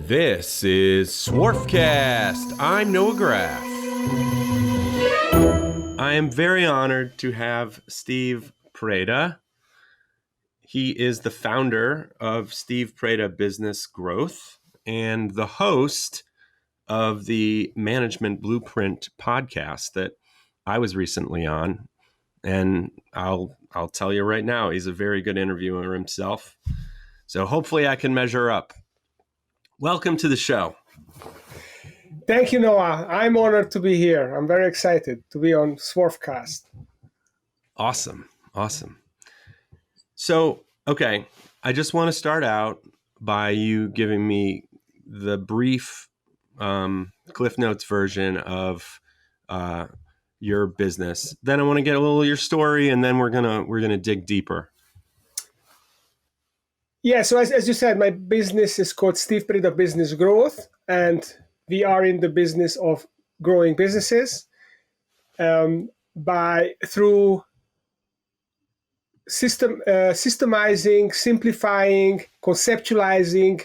This is Swarfcast. I'm Noah Graff. I am very honored to have Steve Preda. He is the founder of Steve Preda Business Growth and the host of the Management Blueprint podcast that I was recently on. And I'll tell you right now, he's a very good interviewer himself. So hopefully I can measure up. Welcome to the show. Thank you, Noah. I'm honored to be here. I'm very excited to be on Swarfcast. Awesome. So, okay, I just want to start out by you giving me the brief Cliff Notes version of your business. Then I want to get a little of your story, and then we're gonna dig deeper. Yeah, so as you said, my business is called Steve Preda Business Growth, and we are in the business of growing businesses through systemizing, simplifying, conceptualizing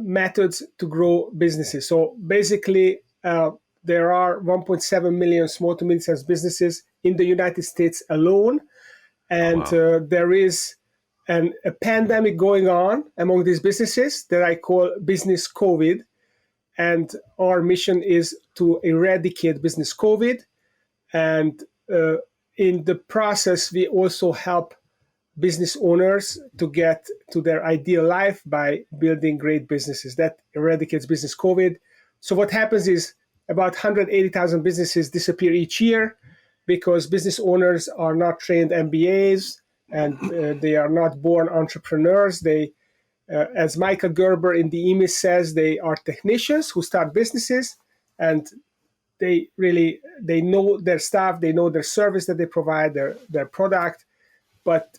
methods to grow businesses. So basically, there are 1.7 million small to medium-sized businesses in the United States alone, and there is a pandemic going on among these businesses that I call business COVID. And our mission is to eradicate business COVID. And in the process, we also help business owners to get to their ideal life by building great businesses. That eradicates business COVID. So what happens is about 180,000 businesses disappear each year because business owners are not trained MBAs, and they are not born entrepreneurs. They, as Michael Gerber in the email says, they are technicians who start businesses, and they know their stuff, they know their service that they provide, their product. But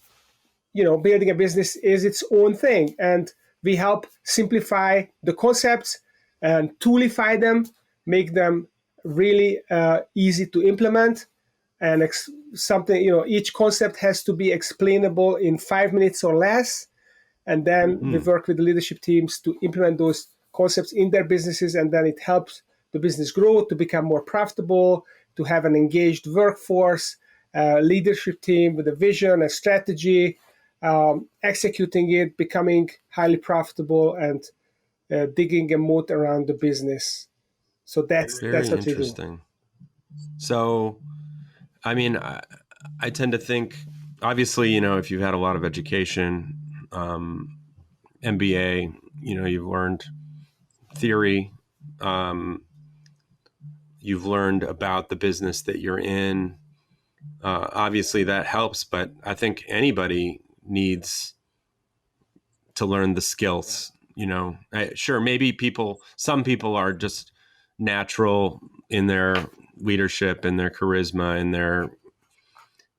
building a business is its own thing, and we help simplify the concepts and toolify them, make them really easy to implement. And each concept has to be explainable in 5 minutes or less. And then we work with the leadership teams to implement those concepts in their businesses. And then it helps the business grow, to become more profitable, to have an engaged workforce, leadership team with a vision, a strategy, executing it, becoming highly profitable, and digging a moat around the business. So that's what we do. So, I mean, I tend to think, obviously, if you've had a lot of education, MBA, you've learned theory, you've learned about the business that you're in. Obviously, that helps, but I think anybody needs to learn the skills. Sure, maybe some people are just natural in their leadership and their charisma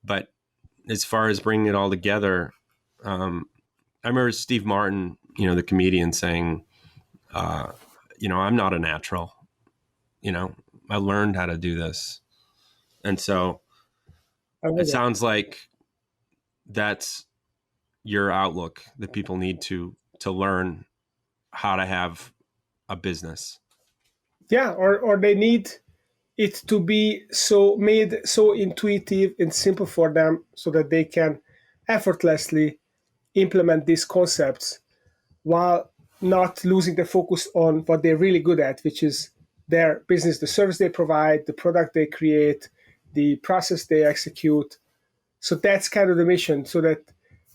but as far as bringing it all together, I remember Steve Martin, the comedian, saying, I'm not a natural, I learned how to do this. And so it sounds like that's your outlook, that people need to learn how to have a business. Yeah, or they need it to be made so intuitive and simple for them so that they can effortlessly implement these concepts while not losing the focus on what they're really good at, which is their business, the service they provide, the product they create, the process they execute. So that's kind of the mission, so that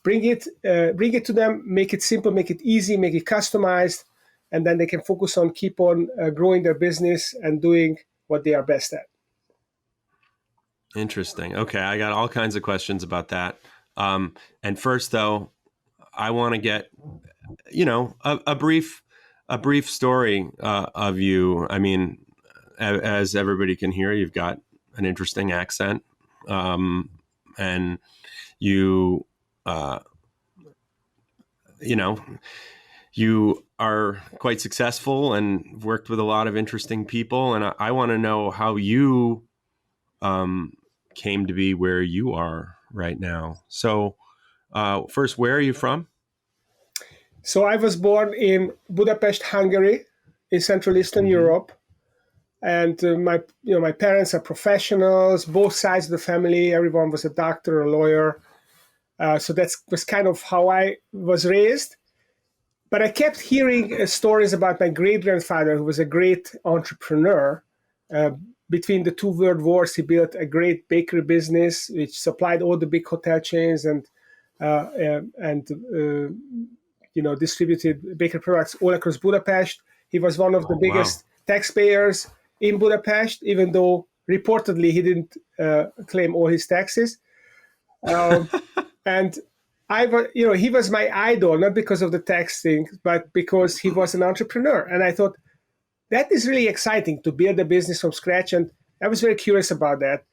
bring it to them, make it simple, make it easy, make it customized, and then they can focus on keep on growing their business and doing what they are best at. Interesting. Okay, I got all kinds of questions about that. And first, though, I want to get, a brief story of you. I mean, as everybody can hear, you've got an interesting accent, and you, you are quite successful and worked with a lot of interesting people. And I want to know how you came to be where you are right now. So first, where are you from? So I was born in Budapest, Hungary, in Central Eastern Europe, and my parents are professionals, both sides of the family. Everyone was a doctor, a lawyer. So that was kind of how I was raised. But I kept hearing stories about my great-grandfather, who was a great entrepreneur. Between the two world wars, he built a great bakery business, which supplied all the big hotel chains and distributed bakery products all across Budapest. He was one of the biggest taxpayers in Budapest, even though reportedly he didn't claim all his taxes. And he was my idol, not because of the tax thing, but because he was an entrepreneur. And I thought, that is really exciting to build a business from scratch. And I was very curious about that.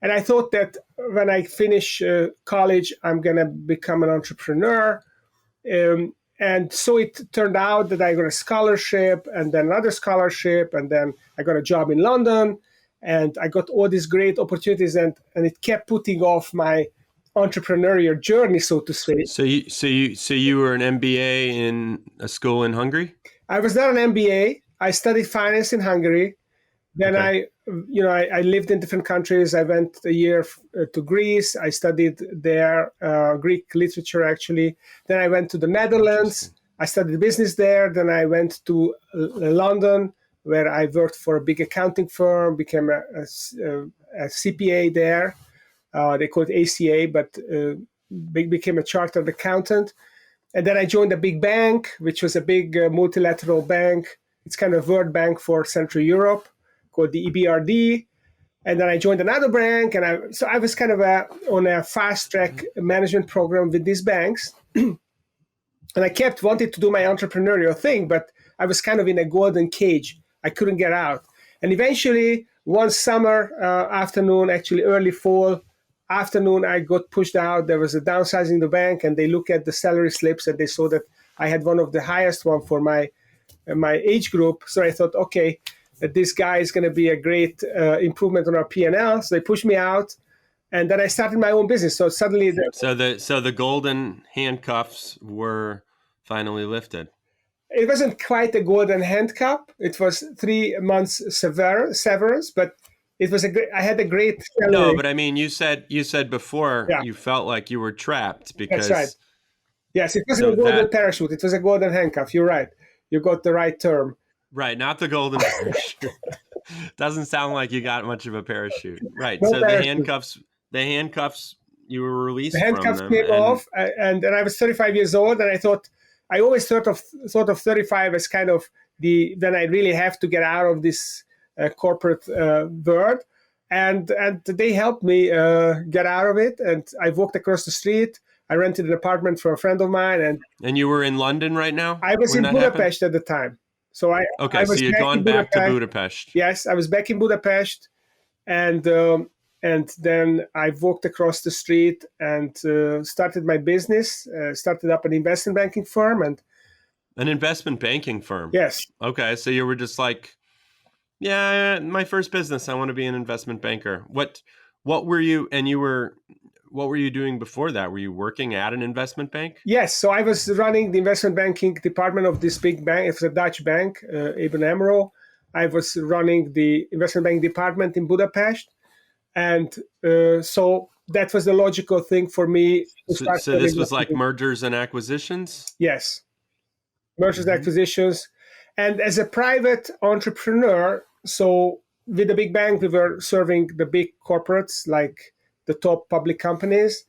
And I thought that when I finish college, I'm going to become an entrepreneur. And so it turned out that I got a scholarship and then another scholarship. And then I got a job in London. And I got all these great opportunities. And it kept putting off my entrepreneurial journey, so to say. So you were an MBA in a school in Hungary? I was not an MBA. I studied finance in Hungary. Then I lived in different countries. I went a year to Greece. I studied there, Greek literature, actually. Then I went to the Netherlands. I studied business there. Then I went to London, where I worked for a big accounting firm, became a CPA there. They call it ACA, but became a chartered accountant. And then I joined a big bank, which was a big multilateral bank. It's kind of World Bank for Central Europe, called the EBRD. And then I joined another bank, and I was kind of on a fast-track management program with these banks. And I kept wanting to do my entrepreneurial thing, but I was kind of in a golden cage. I couldn't get out. And eventually, one summer afternoon, actually early fall afternoon, I got pushed out. There was a downsizing in the bank, and they looked at the salary slips, and they saw that I had one of the highest one for my age group. So I thought, okay, this guy is going to be a great improvement on our P&L. So they pushed me out, and then I started my own business. So suddenly, so the golden handcuffs were finally lifted. It wasn't quite a golden handcuff. It was 3 months severance, but it was I had a great salary. No, but I mean, you said before you felt like you were trapped because. That's right. Yes, it wasn't a golden parachute. It was a golden handcuff. You're right. You got the right term. Right, not the golden parachute. Doesn't sound like you got much of a parachute. Right. No so parachute. the handcuffs, you were released the handcuffs from them. came off, and I was 35 years old, and I always thought of 35 as kind of when I really have to get out of this corporate world, and they helped me get out of it. And I walked across the street. I rented an apartment for a friend of mine, and you were in London right now? I was in Budapest at the time. So I so you'd gone back to Budapest. Yes, I was back in Budapest, and then I walked across the street and started my business. Started up an investment banking firm. And an investment banking firm. Yes. Okay, so you were just like, yeah, my first business. I want to be an investment banker. What were you? And what were you doing before that? Were you working at an investment bank? Yes. So I was running the investment banking department of this big bank. It was a Dutch bank, ABN AMRO. I was running the investment banking department in Budapest. And so that was the logical thing for me. So this was like mergers and acquisitions? Yes. Mergers and acquisitions. And as a private entrepreneur, so with the big bank, we were serving the big corporates, like the top public companies.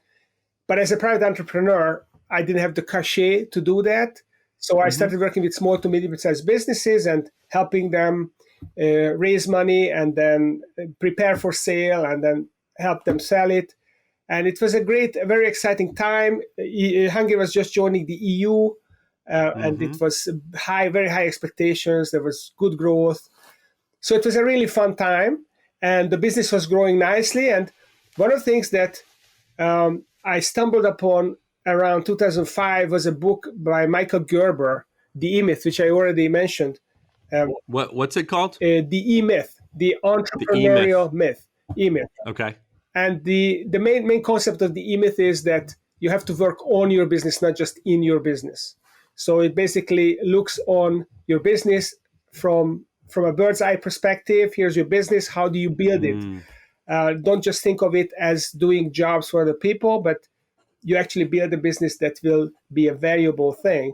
But as a private entrepreneur, I didn't have the cachet to do that. So I started working with small to medium-sized businesses and helping them raise money and then prepare for sale and then help them sell it. And it was a very exciting time. Hungary was just joining the EU, and it was very high expectations. There was good growth. So it was a really fun time, and the business was growing nicely. And one of the things that I stumbled upon around 2005 was a book by Michael Gerber, The E-Myth, which I already mentioned. What's it called? The E-Myth, the entrepreneurial myth. E-Myth. Okay. And the main concept of the E-Myth is that you have to work on your business, not just in your business. So it basically looks on your business from a bird's eye perspective. Here's your business. How do you build it? Don't just think of it as doing jobs for other people, but you actually build a business that will be a valuable thing.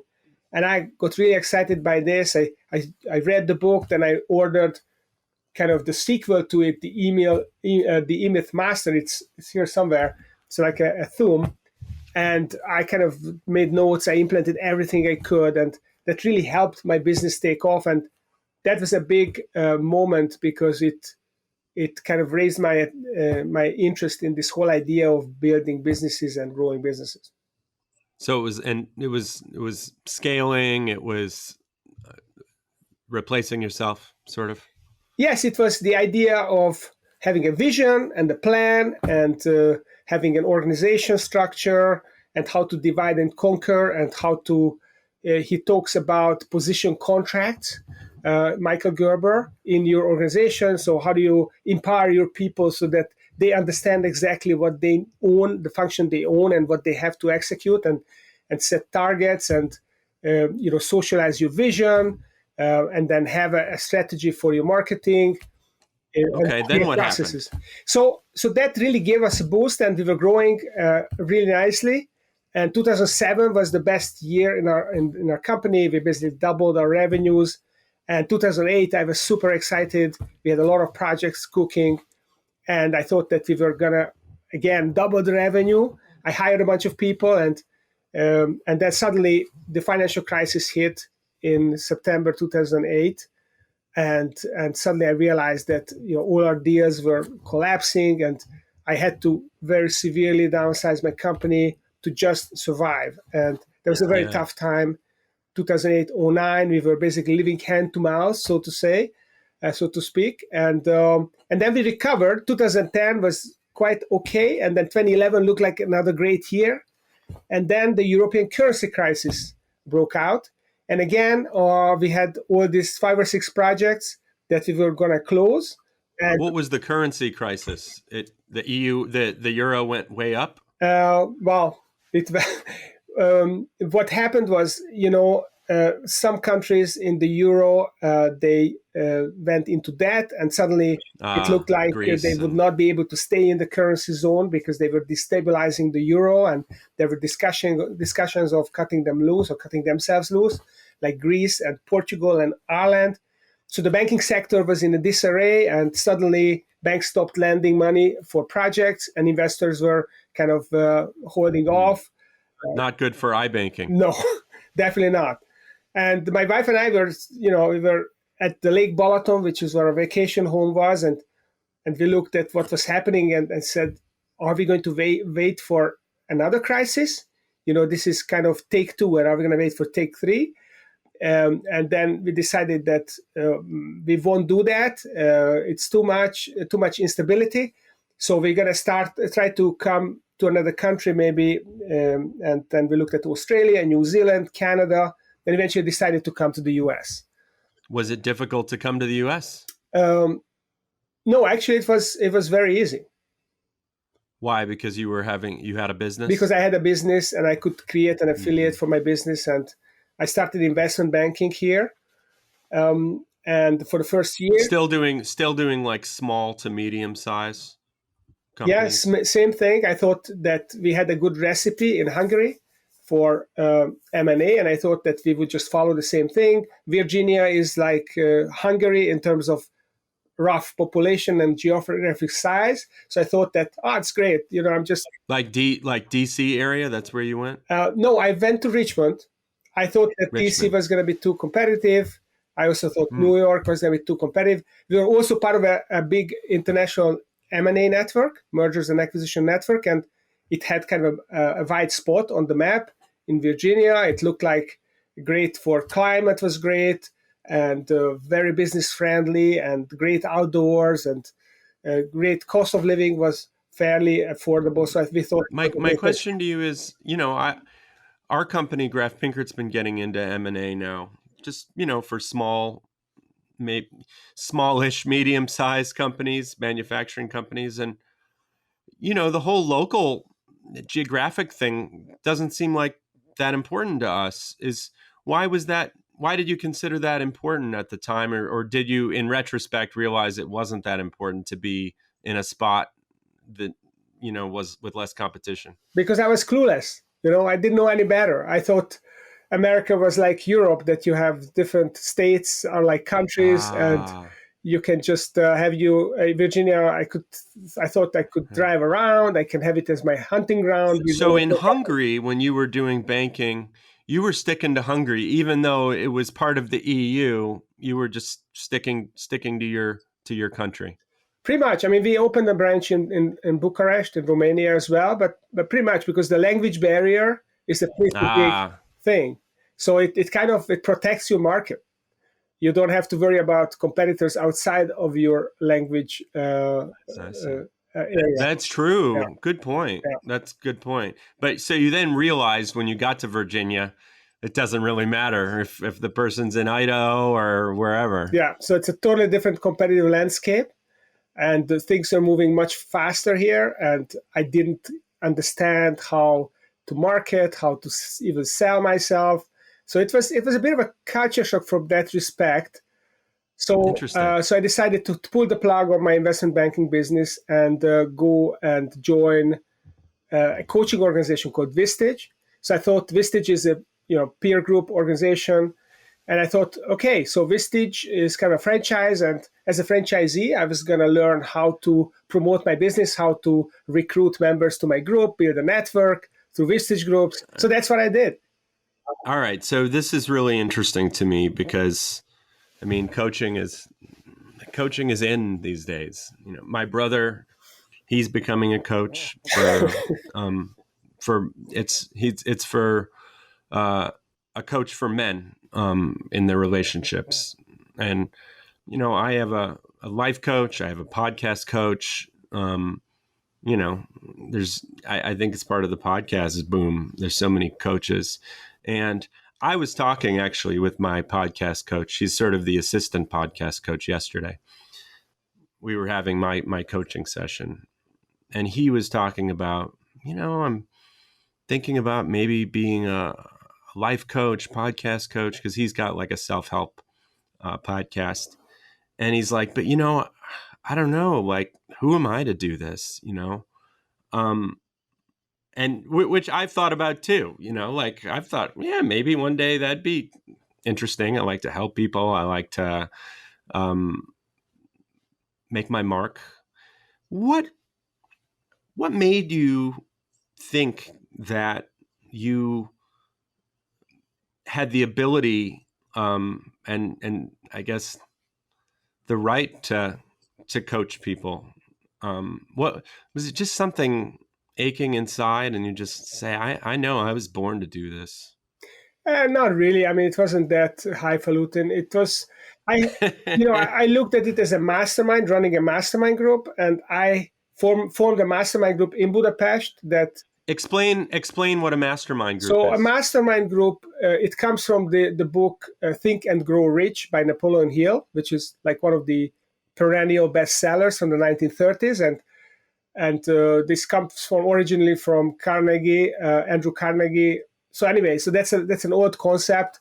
And I got really excited by this. I read the book, then I ordered kind of the sequel to it, the E-Myth Master. It's here somewhere. It's like a thumb. And I kind of made notes. I implemented everything I could, and that really helped my business take off. And that was a big moment because it kind of raised my interest in this whole idea of building businesses and growing businesses. So it was scaling. It was replacing yourself, sort of. Yes, it was the idea of having a vision and a plan, and having an organization structure, and how to divide and conquer, and how to. He talks about position contracts, Michael Gerber, in your organization. So how do you empower your people so that they understand exactly what they own, the function they own, and what they have to execute, and set targets, and socialize your vision, and then have a strategy for your marketing. Okay, then what processes. Happened? So that really gave us a boost, and we were growing really nicely. And 2007 was the best year in our company. We basically doubled our revenues. And 2008, I was super excited. We had a lot of projects cooking, and I thought that we were gonna again double the revenue. I hired a bunch of people, and then suddenly the financial crisis hit in September 2008. And suddenly I realized that all our deals were collapsing, and I had to very severely downsize my company to just survive. And that was a very tough time. 2008, 09, we were basically living hand to mouth, so to say, so to speak. And then we recovered. 2010 was quite okay, and then 2011 looked like another great year. And then the European currency crisis broke out. And again, we had all these 5 or 6 projects that we were going to close. And what was the currency crisis? The EU, the euro went way up? Well, what happened was, some countries in the euro, they went into debt, and suddenly it looked like they would not be able to stay in the currency zone because they were destabilizing the euro, and there were discussions of cutting them loose or cutting themselves loose, like Greece and Portugal and Ireland. So the banking sector was in a disarray, and suddenly banks stopped lending money for projects, and investors were kind of holding off. Not good for iBanking. No, definitely not. And my wife and I were, we were at the Lake Balaton, which is where our vacation home was, and we looked at what was happening and said, are we going to wait for another crisis? This is kind of take 2, and are we going to wait for take 3? And then we decided that we won't do that. It's too much instability. So we're going to try to come to another country maybe. And then we looked at Australia, New Zealand, Canada, and eventually decided to come to the US. Was it difficult to come to the US? No, actually it was very easy. Why? Because you had a business? Because I had a business, and I could create an affiliate for my business, and I started investment banking here. And for the first year, still doing like small to medium size companies. Yes, same thing. I thought that we had a good recipe in Hungary for M&A, and I thought that we would just follow the same thing. Virginia is like Hungary in terms of rough population and geographic size. So I thought that, it's great. I'm just like DC area. That's where you went? No, I went to Richmond. I thought that DC was going to be too competitive. I also thought New York was going to be too competitive. We were also part of a big international M&A network, mergers and acquisition network, and it had kind of a wide spot on the map in Virginia. It looked like great for climate, was great, and very business friendly, and great outdoors, and great cost of living was fairly affordable. So we thought. My question to you is, our company, Graf Pinkert's been getting into M&A now, just, for smallish, medium-sized companies, manufacturing companies. And, the whole local geographic thing doesn't seem like that important to us. why was that? Why did you consider that important at the time, or did you, in retrospect, realize it wasn't that important to be in a spot that was with less competition? Because I was clueless. I didn't know any better. I thought America was like Europe, that you have different states are like countries, and Ah, you can just have Virginia. I thought I could drive around. I can have it as my hunting ground. so in Hungary, when you were doing banking, you were sticking to Hungary, even though it was part of the EU. You were just sticking to your country. Pretty much. I mean, we opened a branch in Bucharest, in Romania as well, but pretty much because the language barrier is a pretty big Ah, thing. So it protects your market. You don't have to worry about competitors outside of your language I see. area. That's Yeah, true. Good point. yeah. That's a good point. But so you then realized when you got to Virginia, it doesn't really matter if the person's in Idaho or wherever. Yeah, so it's a totally different competitive landscape, and things are moving much faster here. And I didn't understand how to market, how to even sell myself. So it was a bit of a culture shock from that respect. So Interesting. so I decided to pull the plug on my investment banking business and go and join a coaching organization called Vistage. So I thought Vistage is a peer group organization, and I thought, okay, so Vistage is kind of a franchise, and as a franchisee, I was going to learn how to promote my business, how to recruit members to my group, build a network through Vistage groups. So that's what I did. All right. So this is really interesting to me because I mean coaching is in these days. My brother, he's becoming a coach for it's for a coach for men in their relationships. And I have a life coach, I have a podcast coach. You know, I think it's part of the podcast is boom. There's so many coaches. And I was talking actually with my podcast coach. She's sort of the assistant podcast coach yesterday. We were having my coaching session, and he was talking about, I'm thinking about maybe being a life coach, podcast coach, because he's got like a self-help podcast. And he's like, but I don't know, like, who am I to do this? Um, and which I've thought about too, like I've thought, yeah, maybe one day that'd be interesting. I like to help people. I like to um, make my mark. What made you think that you had the ability and I guess the right to coach people? What was it? Just something aching inside, and you just say, I know I was born to do this." Not really. I mean, it wasn't that highfalutin. It was, I looked at it as a mastermind, running a mastermind group, and I formed a mastermind group in Budapest that. Explain what a mastermind group So a is. mastermind group, it comes from the book Think and Grow Rich by Napoleon Hill, which is like one of the perennial bestsellers from the 1930s, and this comes from originally from Carnegie, Andrew Carnegie. So anyway, so that's an old concept.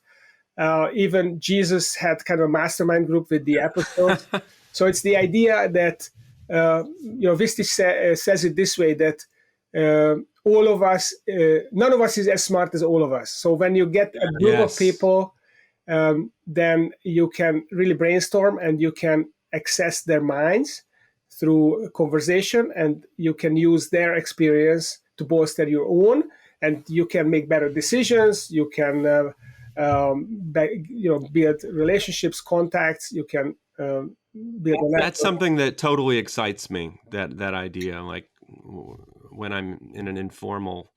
Even Jesus had kind of a mastermind group with the apostles. So it's the idea that Vistage says it this way, that all of us, none of us is as smart as all of us. So when you get a group of Yes. people, then you can really brainstorm and you can access their minds through conversation, and you can use their experience to bolster your own, and you can make better decisions. You can build relationships, contacts. You can build a network. That's something that totally excites me. That idea, like when I'm in an informal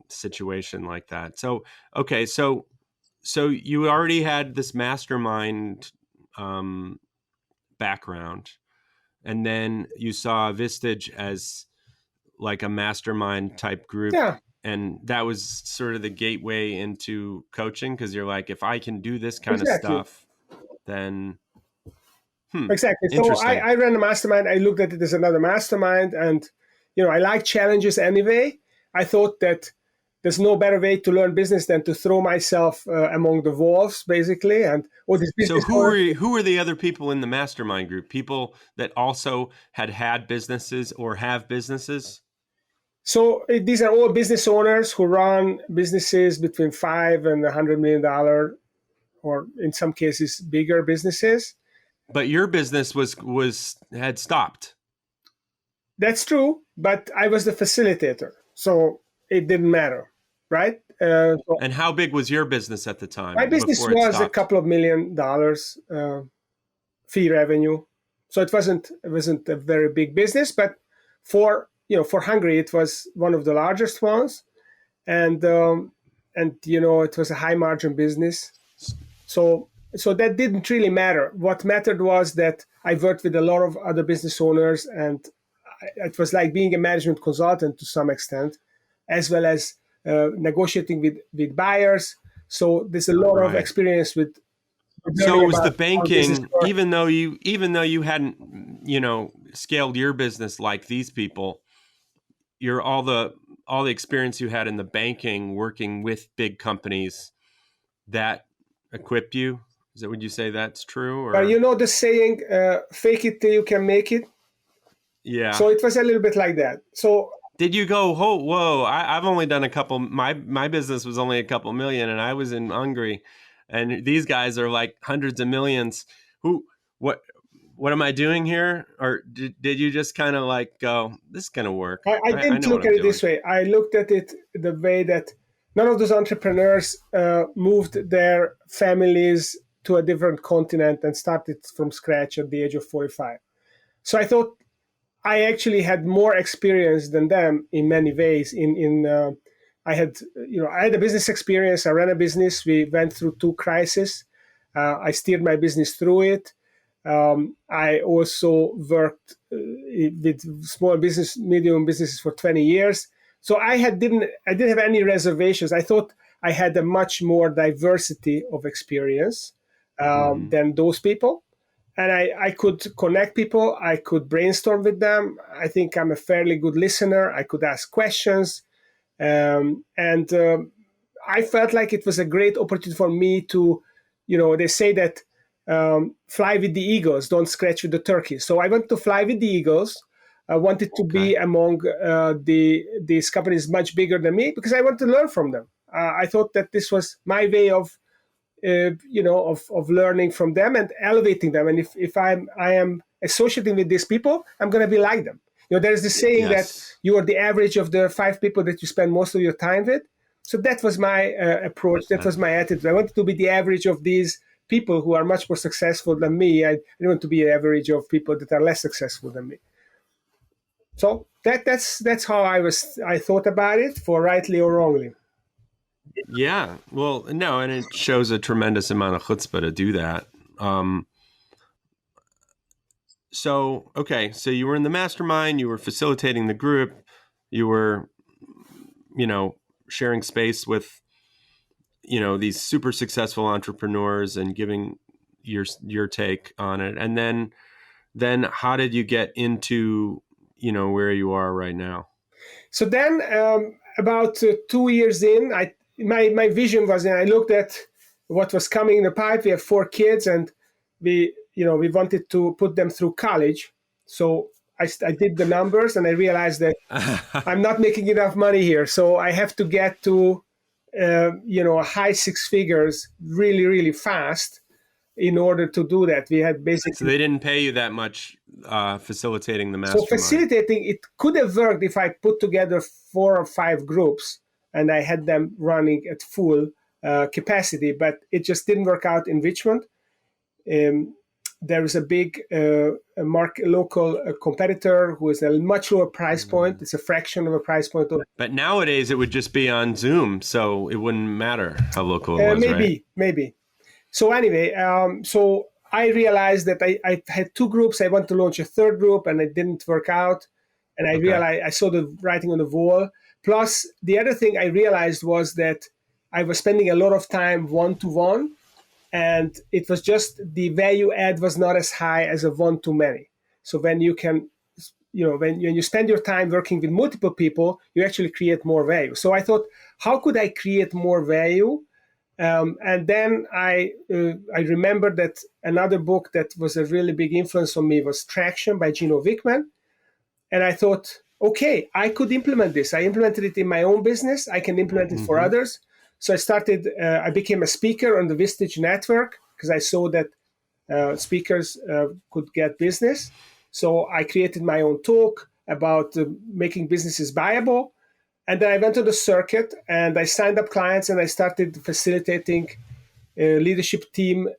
situation like that. So okay, so you already had this mastermind background, and then you saw Vistage as like a mastermind type group. Yeah. And that was sort of the gateway into coaching, because you're like, if I can do this kind Exactly. of stuff, then Exactly. So interesting. I ran a mastermind. I looked at it as another mastermind, and I like challenges anyway. I thought that there's no better way to learn business than to throw myself among the wolves, basically. And all these So business who were the other people in the mastermind group? People that also had businesses or have businesses? So these are all business owners who run businesses between $5 and $100 million, or in some cases bigger businesses. But your business had stopped. That's true, but I was the facilitator, so it didn't matter, right? And how big was your business at the time? My business before it was a stopped? couple of $1 million fee revenue, so it wasn't a very big business, but for Hungary it was one of the largest ones, and it was a high margin business. So that didn't really matter. What mattered was that I worked with a lot of other business owners, and it was like being a management consultant to some extent, as well as negotiating with buyers. So there's a lot of Right. experience with So learning it was the about how business banking, works. even though you hadn't, scaled your business like these people, all the experience you had in the banking, working with big companies, that equipped you. Would you say that's true? Or You know the saying, fake it till you can make it? yeah. So it was a little bit like that. So Did you go, oh, whoa, I've only done a couple, my business was only a couple million and I was in Hungary and these guys are like hundreds of millions. What, what am I doing here? Or did you just kind of like go, this is going to work? I I didn't know what look I'm at it doing. this way. I looked at it the way that none of those entrepreneurs moved their families to a different continent and started from scratch at the age of 45. So I thought I actually had more experience than them in many ways. I had a business experience. I ran a business. We went through two crises. I steered my business through it. I also worked with small business, medium businesses for 20 years. So didn't have any reservations. I thought I had a much more diversity of experience Hmm. than those people. And I could connect people. I could brainstorm with them. I think I'm a fairly good listener. I could ask questions. And I felt like it was a great opportunity for me to, they say that fly with the eagles, don't scratch with the turkeys. So I went to fly with the eagles. I wanted to be Okay. among these companies much bigger than me because I want to learn from them. I thought that this was my way of of learning from them and elevating them. And if I am associating with these people, I'm going to be like them. There's this saying that Yes. you are the average of the 5 people that you spend most of your time with. So that was my approach. That was my attitude. I wanted to be the average of these people who are much more successful than me. I didn't want to be the average of people that are less successful than me. So that's how I thought about it, for rightly or wrongly. Yeah. Well, no, and it shows a tremendous amount of chutzpah to do that. Um, okay, so you were in the mastermind, you were facilitating the group, you were, you know, sharing space with, these super successful entrepreneurs and giving your take on it. And then how did you get into, where you are right now? So then, about 2 years in, my vision was, and I looked at what was coming in the pipe. We have 4 kids, and we wanted to put them through college. So I did the numbers, and I realized that I'm not making enough money here. So I have to get to high six figures really, really fast in order to do that. We had So basically they didn't pay you that much facilitating the So mastermind. facilitating, it could have worked if I put together 4 or 5 groups and I had them running at full capacity, but it just didn't work out in Richmond. There is a big local competitor who is a much lower price point. It's a fraction of a price point of But nowadays it would just be on Zoom, so it wouldn't matter how local it was, right? maybe. So anyway, so I realized that I had 2 groups. I wanted to launch a third group, and it didn't work out. And I Okay. realized I saw the writing on the wall. Plus, the other thing I realized was that I was spending a lot of time one to one, and it was just the value add was not as high as a one to many. So when you can, when you spend your time working with multiple people, you actually create more value. So I thought, how could I create more value? And then I remember that another book that was a really big influence on me was Traction by Gino Wickman. And I thought, okay, I could implement this. I implemented it in my own business. I can implement it for others. So I became a speaker on the Vistage network because I saw that speakers could get business. So I created my own talk about making businesses viable. And then I went to the circuit and I signed up clients and I started facilitating leadership team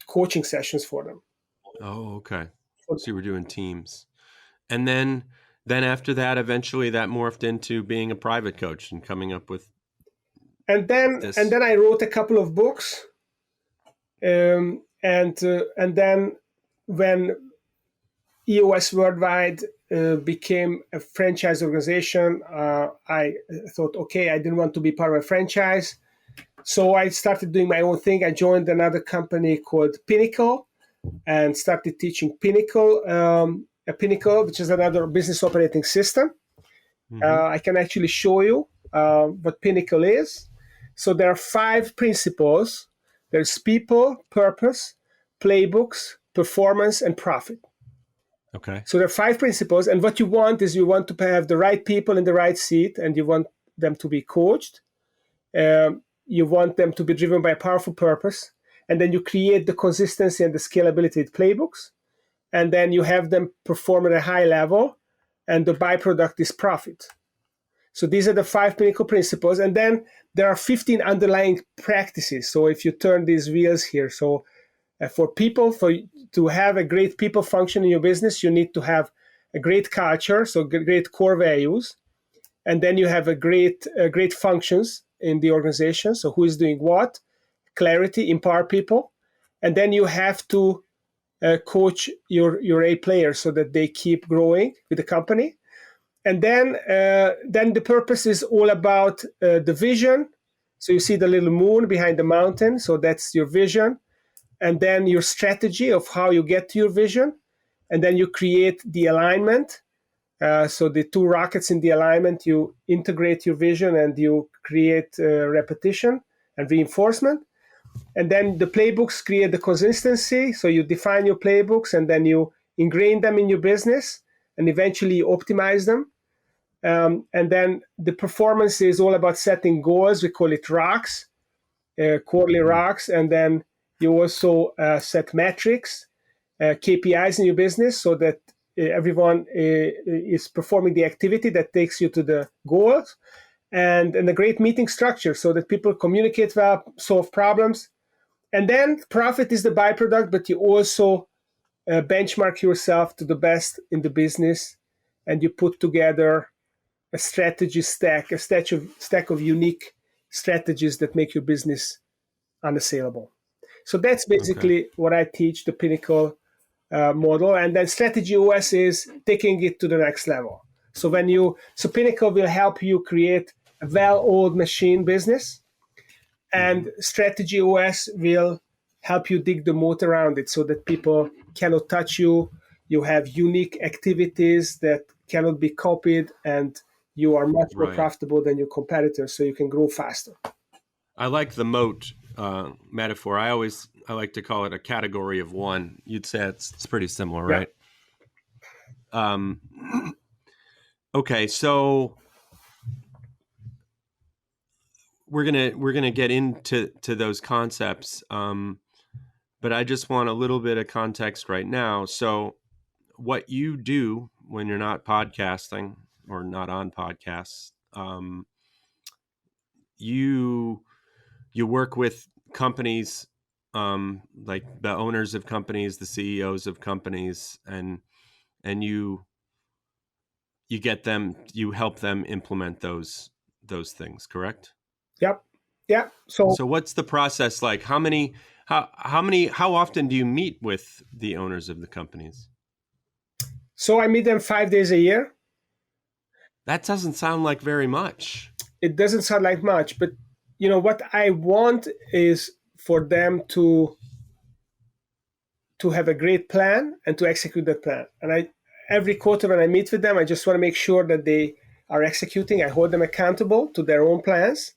coaching sessions for them. Oh, okay. So you were doing teams. And then after that, eventually that morphed into being a private coach and coming up with this. And then I wrote a couple of books. And then when EOS Worldwide became a franchise organization, I thought, okay, I didn't want to be part of a franchise. So I started doing my own thing. I joined another company called Pinnacle and started teaching Pinnacle, which is another business operating system. I can actually show you what Pinnacle is. So there are 5 principles. There's people, purpose, playbooks, performance, and profit. Okay. So there are 5 principles. And what you want is you want to have the right people in the right seat, and you want them to be coached. You want them to be driven by a powerful purpose. And then you create the consistency and the scalability with playbooks. And then you have them perform at a high level. And the byproduct is profit. So these are the 5 Pinnacle principles. And then there are 15 underlying practices. So if you turn these wheels here, so for people, to have a great people function in your business, you need to have a great culture, so great core values. And then you have a great functions in the organization. So who is doing what? Clarity, empower people. And then you have to coach your A players so that they keep growing with the company. And then the purpose is all about the vision. So you see the little moon behind the mountain. So that's your vision. And then your strategy of how you get to your vision. And then you create the alignment. So the 2 rockets in the alignment, you integrate your vision and you create repetition and reinforcement. And then the playbooks create the consistency. So you define your playbooks and then you ingrain them in your business and eventually you optimize them. And then the performance is all about setting goals. We call it rocks, quarterly rocks. And then you also set metrics, KPIs in your business so that everyone is performing the activity that takes you to the goals. And a great meeting structure so that people communicate well, solve problems. And then profit is the byproduct, but you also benchmark yourself to the best in the business and you put together a strategy stack, a stack of unique strategies that make your business unassailable. So that's basically what I teach, the Pinnacle model. And then Strategy OS is taking it to the next level. So Pinnacle will help you create a well-oiled machine business, and Strategy OS will help you dig the moat around it so that people cannot touch you. You have unique activities that cannot be copied, and you are much more profitable than your competitors, so you can grow faster. I like the moat metaphor. I like to call it a category of one. You'd say it's pretty similar, right? Okay, so we're gonna get into those concepts, but I just want a little bit of context right now. So, what you do when you're not podcasting or not on podcasts, you work with companies, like the owners of companies, the CEOs of companies, and you help them implement those things, correct? Yep. Yeah. So what's the process like? How often do you meet with the owners of the companies? So I meet them 5 days a year. That doesn't sound like very much. It doesn't sound like much, but what I want is for them to have a great plan and to execute that plan. And every quarter when I meet with them, I just want to make sure that they are executing. I hold them accountable to their own plans.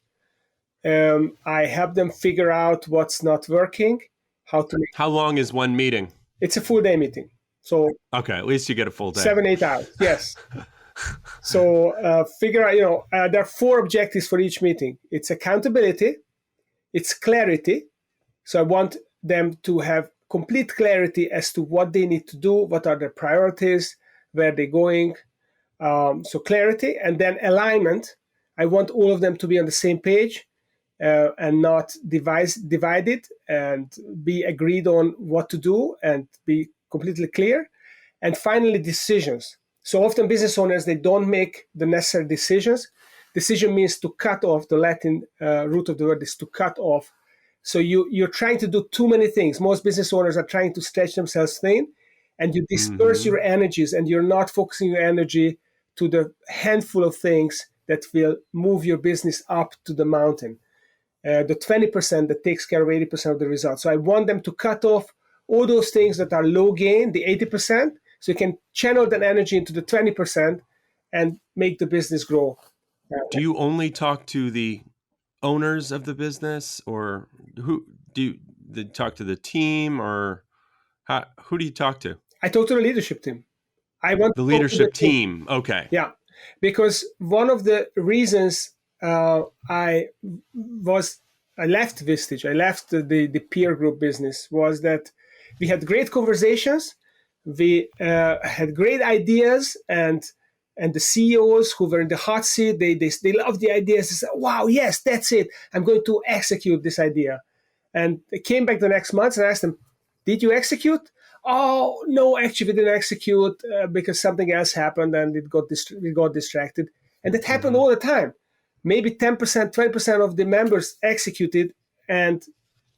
I help them figure out what's not working, how to make. How long is one meeting? It's a full day meeting. So Okay, at least you get a full day. 7-8 hours, yes. So figure out, there are 4 objectives for each meeting. It's accountability, it's clarity. So I want them to have complete clarity as to what they need to do, what are their priorities, where they're going. So clarity, and then alignment. I want all of them to be on the same page and not divided, and be agreed on what to do and be completely clear. And finally, decisions. So often business owners, they don't make the necessary decisions. Decision means to cut off. The Latin root of the word is to cut off. So you're trying to do too many things. Most business owners are trying to stretch themselves thin, and you disperse your energies, and you're not focusing your energy to the handful of things that will move your business up to the mountain. The 20% that takes care of 80% of the results. So I want them to cut off all those things that are low gain, the 80%, so you can channel that energy into the 20% and make the business grow. Do you only talk to the owners of the business, or who do you talk to the team, or who do you talk to? I talk to the leadership team. I want the leadership team. Okay. Yeah, because one of the reasons I left Vistage, I left the peer group business, was that we had great conversations, we had great ideas, and the CEOs who were in the hot seat, they loved the ideas. They said, "Wow, yes, that's it. I'm going to execute this idea." And they came back the next month and I asked them, "Did you execute?" "Oh, no, actually, we didn't execute because something else happened and we got distracted." And that happened all the time. Maybe 10%, 20% of the members executed, and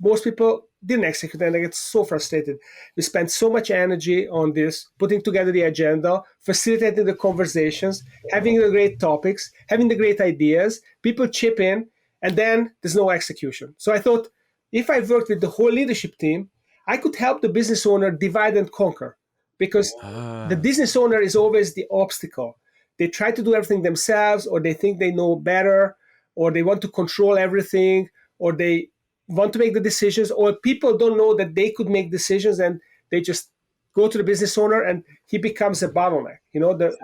most people didn't execute, and I get so frustrated. We spent so much energy on this, putting together the agenda, facilitating the conversations, having the great topics, having the great ideas, people chip in, and then there's no execution. So I thought, if I worked with the whole leadership team, I could help the business owner divide and conquer, because the business owner is always the obstacle. They try to do everything themselves, or they think they know better, or they want to control everything, or they want to make the decisions, or people don't know that they could make decisions, and they just go to the business owner and he becomes a bottleneck.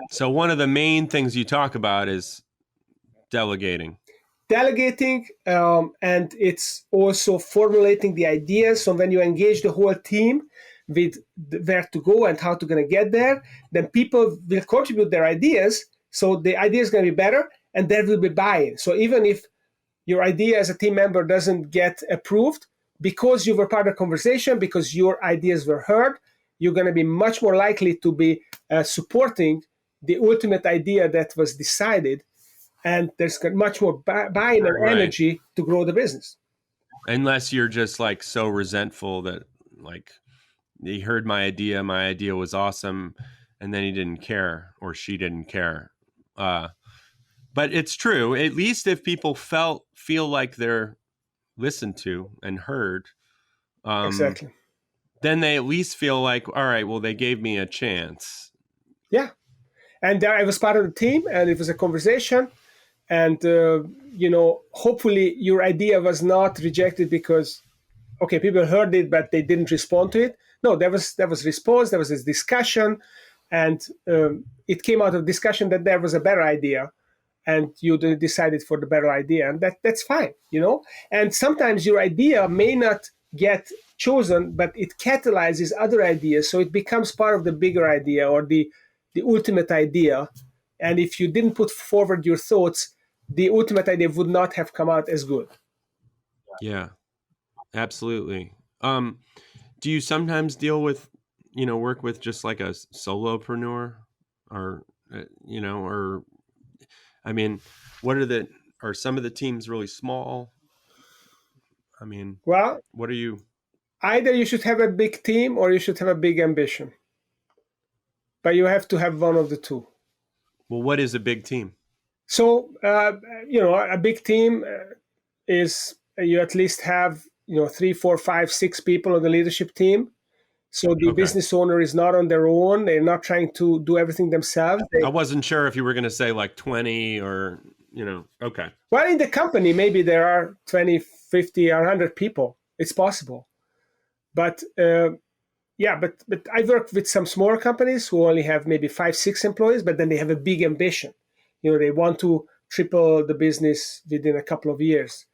So one of the main things you talk about is delegating, and it's also formulating the ideas. So when you engage the whole team with where to go and how to going to get there, then people will contribute their ideas. So the idea is going to be better, and there will be buy-in. So even if your idea as a team member doesn't get approved, because you were part of the conversation, because your ideas were heard, you're going to be much more likely to be supporting the ultimate idea that was decided. And there's much more buy-in and energy to grow the business. Unless you're just like so resentful that like he heard my idea was awesome, and then he didn't care, or she didn't care. But it's true. At least if people feel like they're listened to and heard, Exactly. Then they at least feel like, all right, well, they gave me a chance. Yeah. And I was part of the team, and it was a conversation. And, hopefully your idea was not rejected because, okay, people heard it, but they didn't respond to it. No, there was response, there was this discussion, and it came out of discussion that there was a better idea, and you decided for the better idea, and that's fine, And sometimes your idea may not get chosen, but it catalyzes other ideas, so it becomes part of the bigger idea or the ultimate idea. And if you didn't put forward your thoughts, the ultimate idea would not have come out as good. Yeah, absolutely. Do you sometimes deal with, work with just like a solopreneur, or, or, I mean, are some of the teams really small? I mean, well, what are you? Either you should have a big team or you should have a big ambition. But you have to have one of the two. Well, what is a big team? So, a big team is you at least have, 3, 4, 5, 6 people on the leadership team. So the Okay. business owner is not on their own. They're not trying to do everything themselves. I wasn't sure if you were going to say like 20 or, okay. Well, in the company, maybe there are 20, 50, or 100 people. It's possible. But yeah, but I work with some smaller companies who only have maybe 5, 6 employees, but then they have a big ambition. They want to triple the business within a couple of years.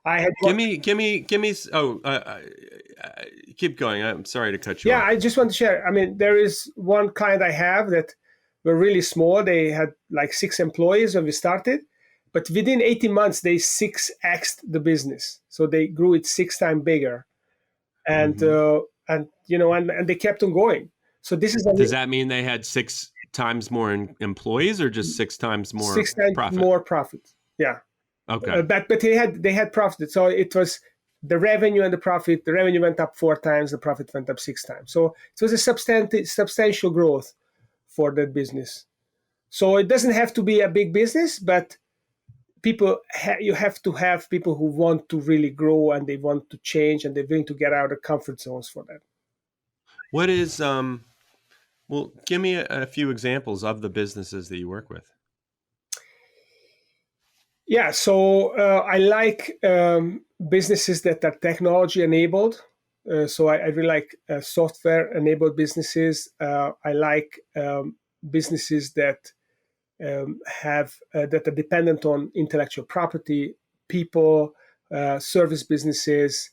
I had Give me. Oh, keep going. I'm sorry to cut you Yeah, off. I just want to share. I mean, there is one client I have that were really small. They had like 6 employees when we started, but within 18 months, they 6x'd the business. So they grew it 6 times bigger. And, and they kept on going. So this is Does that mean they had 6 times more employees or just 6 times more 6 times profit? more profit. Yeah. Okay. But they had profit. So it was the revenue and the profit. The revenue went up 4 times. The profit went up 6 times. So it was a substantial growth for that business. So it doesn't have to be a big business, but you have to have people who want to really grow and they want to change and they're willing to get out of comfort zones for that. What is well, give me a few examples of the businesses that you work with. Yeah, so I like businesses that are technology enabled. So I really like software enabled businesses. I like businesses that that are dependent on intellectual property, people, service businesses.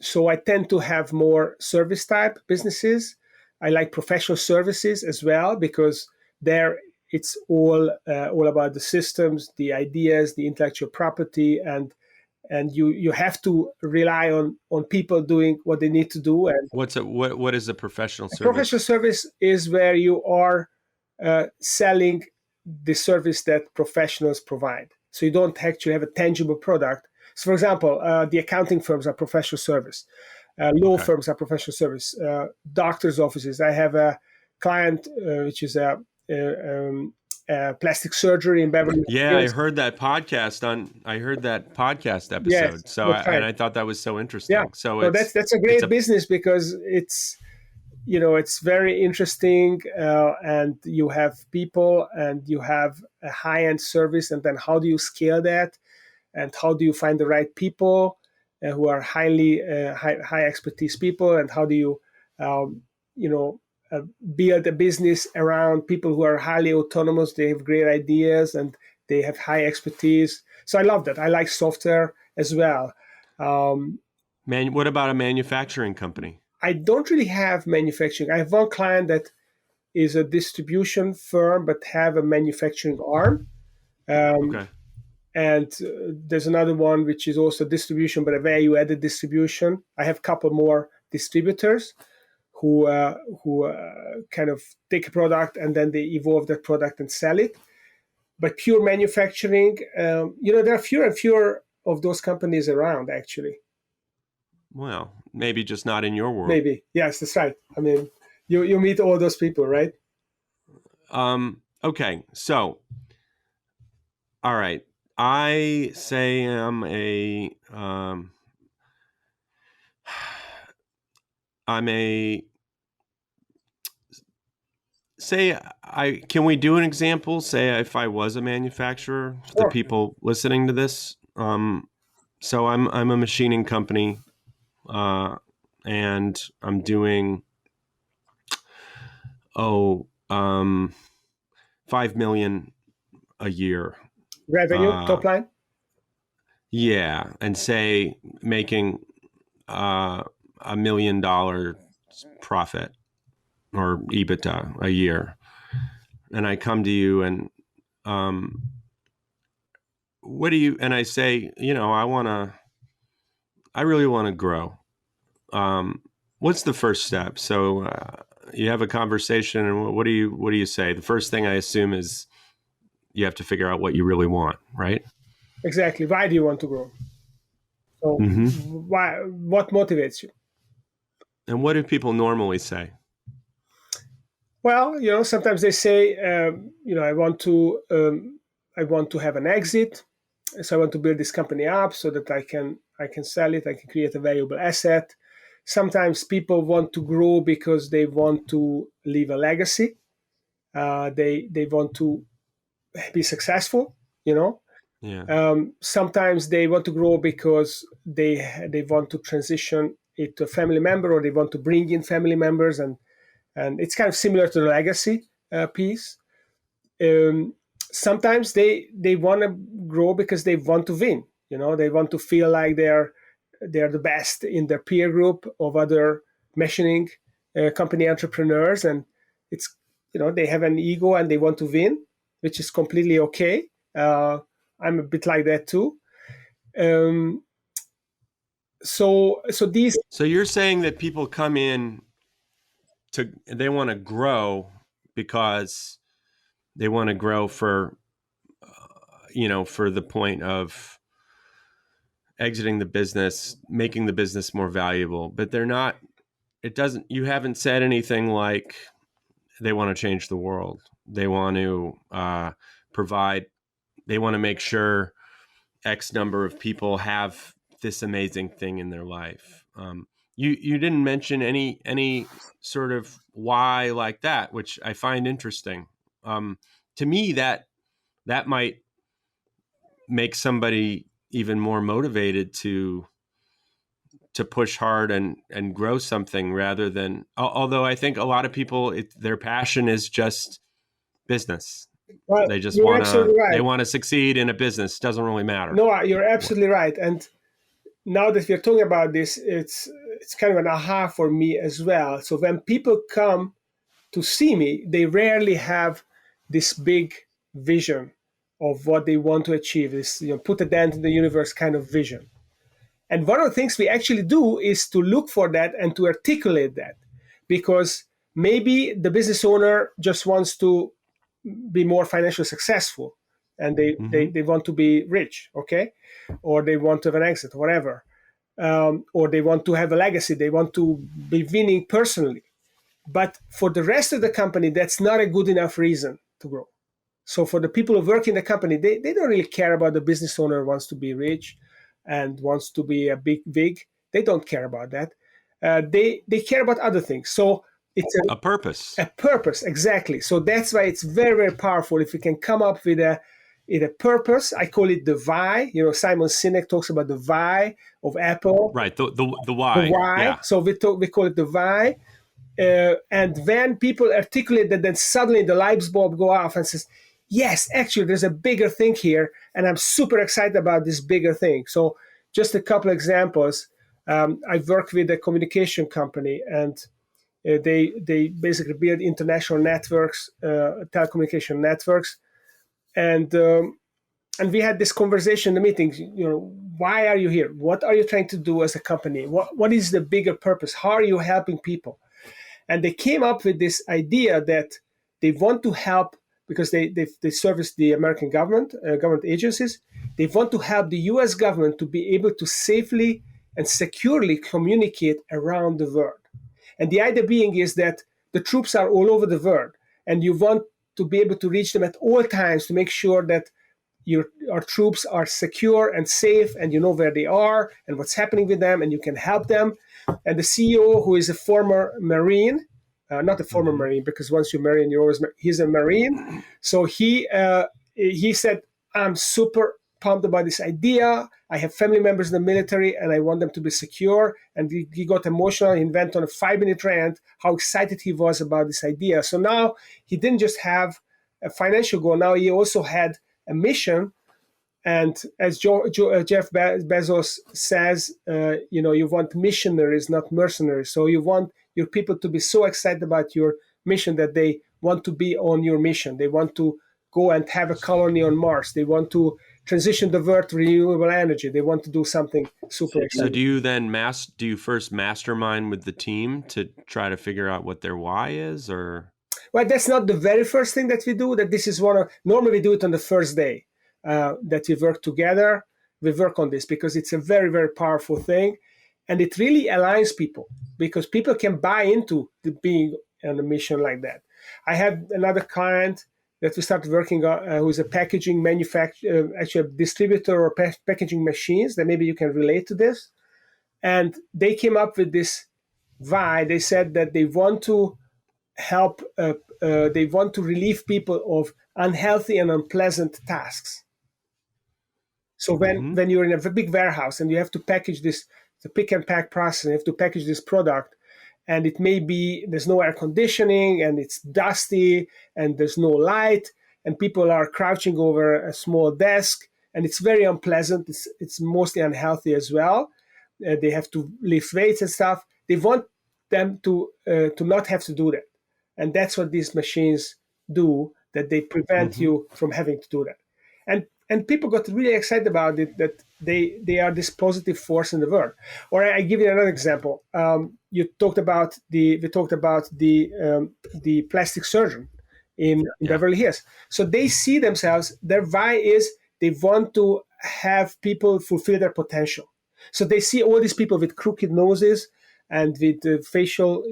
So I tend to have more service type businesses. I like professional services as well because there it's all about the systems, the ideas, the intellectual property, and you have to rely on people doing what they need to do. And what is a professional service? professional service is where you are selling the service that professionals provide. So you don't actually have a tangible product. So, for example, the accounting firms are professional service. Law firms are professional service. Doctors' offices. I have a client which is a plastic surgery in Beverly Hills. Yeah, I heard that podcast episode. Yes, So that's right. and I thought that was so interesting. Yeah. So that's a great business because it's very interesting, and you have people and you have a high-end service, and then how do you scale that, and how do you find the right people who are high expertise people, and how do you build a business around people who are highly autonomous, they have great ideas and they have high expertise. So I love that. I like software as well. What about a manufacturing company? I don't really have manufacturing. I have one client that is a distribution firm but have a manufacturing arm. Okay. And there's another one which is also distribution but a value-added distribution. I have a couple more distributors who kind of take a product and then they evolve that product and sell it. But pure manufacturing, there are fewer and fewer of those companies around, actually. Well, maybe just not in your world. Maybe. Yes, that's right. I mean, you meet all those people, right? Okay. So, all right. I say I'm can we do an example? Say if I was a manufacturer, Sure. the people listening to this. So I'm a machining company, and I'm doing 5 million a year Revenue, top line? Yeah, and say making $1 million profit or EBITDA a year, and I come to you and what do you? And I say, I really want to grow. What's the first step? So you have a conversation, and what do you say? The first thing I assume is you have to figure out what you really want, right? Exactly. Why do you want to grow? So what motivates you? And what do people normally say? Well, sometimes they say, I want to have an exit, so I want to build this company up so that I can sell it, I can create a valuable asset. Sometimes people want to grow because they want to leave a legacy. They want to be successful, you know. Yeah. Sometimes they want to grow because they want to transition it to a family member, or they want to bring in family members, and it's kind of similar to the legacy piece. Um, Sometimes they want to grow because they want to win. You know, they want to feel like they're the best in their peer group of other machining company entrepreneurs, and it's, you know, they have an ego and they want to win, which is completely okay. I'm a bit like that too. Um, so these So you're saying that people come in they want to grow because they want to grow for, for the point of exiting the business, making the business more valuable, but you haven't said anything like they want to change the world. They want to they want to make sure X number of people have this amazing thing in their life. You didn't mention any sort of why like that, which I find interesting. To me, that might make somebody even more motivated to push hard and grow something, rather than, although I think a lot of people, their passion is just business. Well, They just you're want to absolutely right. succeed in a business. Doesn't really matter. No, you're absolutely right. And now that we're talking about this, it's kind of an aha for me as well. So when people come to see me, they rarely have this big vision of what they want to achieve. This, you know, put a dent in the universe kind of vision. And one of the things we actually do is to look for that and to articulate that, because maybe the business owner just wants to be more financially successful, and they want to be rich, okay, or they want to have an exit, whatever, or they want to have a legacy, they want to be winning personally. But for the rest of the company, that's not a good enough reason to grow. So for the people who work in the company, they don't really care about the business owner wants to be rich and wants to be a big wig. They don't care about that. They care about other things. So it's A purpose. a purpose, exactly. So that's why it's very, very powerful if we can come up with a purpose. I call it the why. You know, Simon Sinek talks about the why of Apple. Right. The why. The why. Yeah. So we call it the why. And when people articulate that, then suddenly the light bulb go off and says, yes, actually, there's a bigger thing here, and I'm super excited about this bigger thing. So just a couple examples. I've worked with a communication company, and they basically build international networks, telecommunication networks, and we had this conversation in the meetings. You know, why are you here? What are you trying to do as a company? What is the bigger purpose? How are you helping people? And they came up with this idea that they want to help, because they service the American government, government agencies. They want to help the US government to be able to safely and securely communicate around the world. And the idea being is that the troops are all over the world, and you want to be able to reach them at all times to make sure that our troops are secure and safe, and you know where they are and what's happening with them, and you can help them. And the CEO, who is a former Marine, not a former Marine, because once you're Marine, he's a Marine. So he said, I'm super pumped about this idea. I have family members in the military, and I want them to be secure. And he got emotional. He went on a 5-minute rant how excited he was about this idea. So now he didn't just have a financial goal. Now he also had a mission. And as Jeff Bezos says, you want missionaries, not mercenaries. So you want your people to be so excited about your mission that they want to be on your mission. They want to go and have a colony on Mars. They want to transition the world to renewable energy. They want to do something super exciting. So do you then do you first mastermind with the team to try to figure out what their why is, or? Well, that's not the very first thing that we do. That this is normally we do it on the first day. That we work together, we work on this because it's a very, very powerful thing. And it really aligns people, because people can buy into being on a mission like that. I had another client that we started working on who's a packaging manufacturer, actually a distributor of packaging machines, that maybe you can relate to this. And they came up with this Why? They said that they want to help, they want to relieve people of unhealthy and unpleasant tasks. So Mm-hmm. when you're in a big warehouse and you have to package this, the pick and pack process, and you have to package this product, and it may be there's no air conditioning and it's dusty and there's no light and people are crouching over a small desk and it's very unpleasant. It's mostly unhealthy as well. They have to lift weights and stuff. They want them to not have to do that, and that's what these machines do. That they prevent Mm-hmm. you from having to do that, and people got really excited about it. That they are this positive force in the world. Or I give you another example. You talked about the plastic surgeon in Yeah. Beverly Hills. So they see themselves. Their why is they want to have people fulfill their potential. So they see all these people with crooked noses and with facial,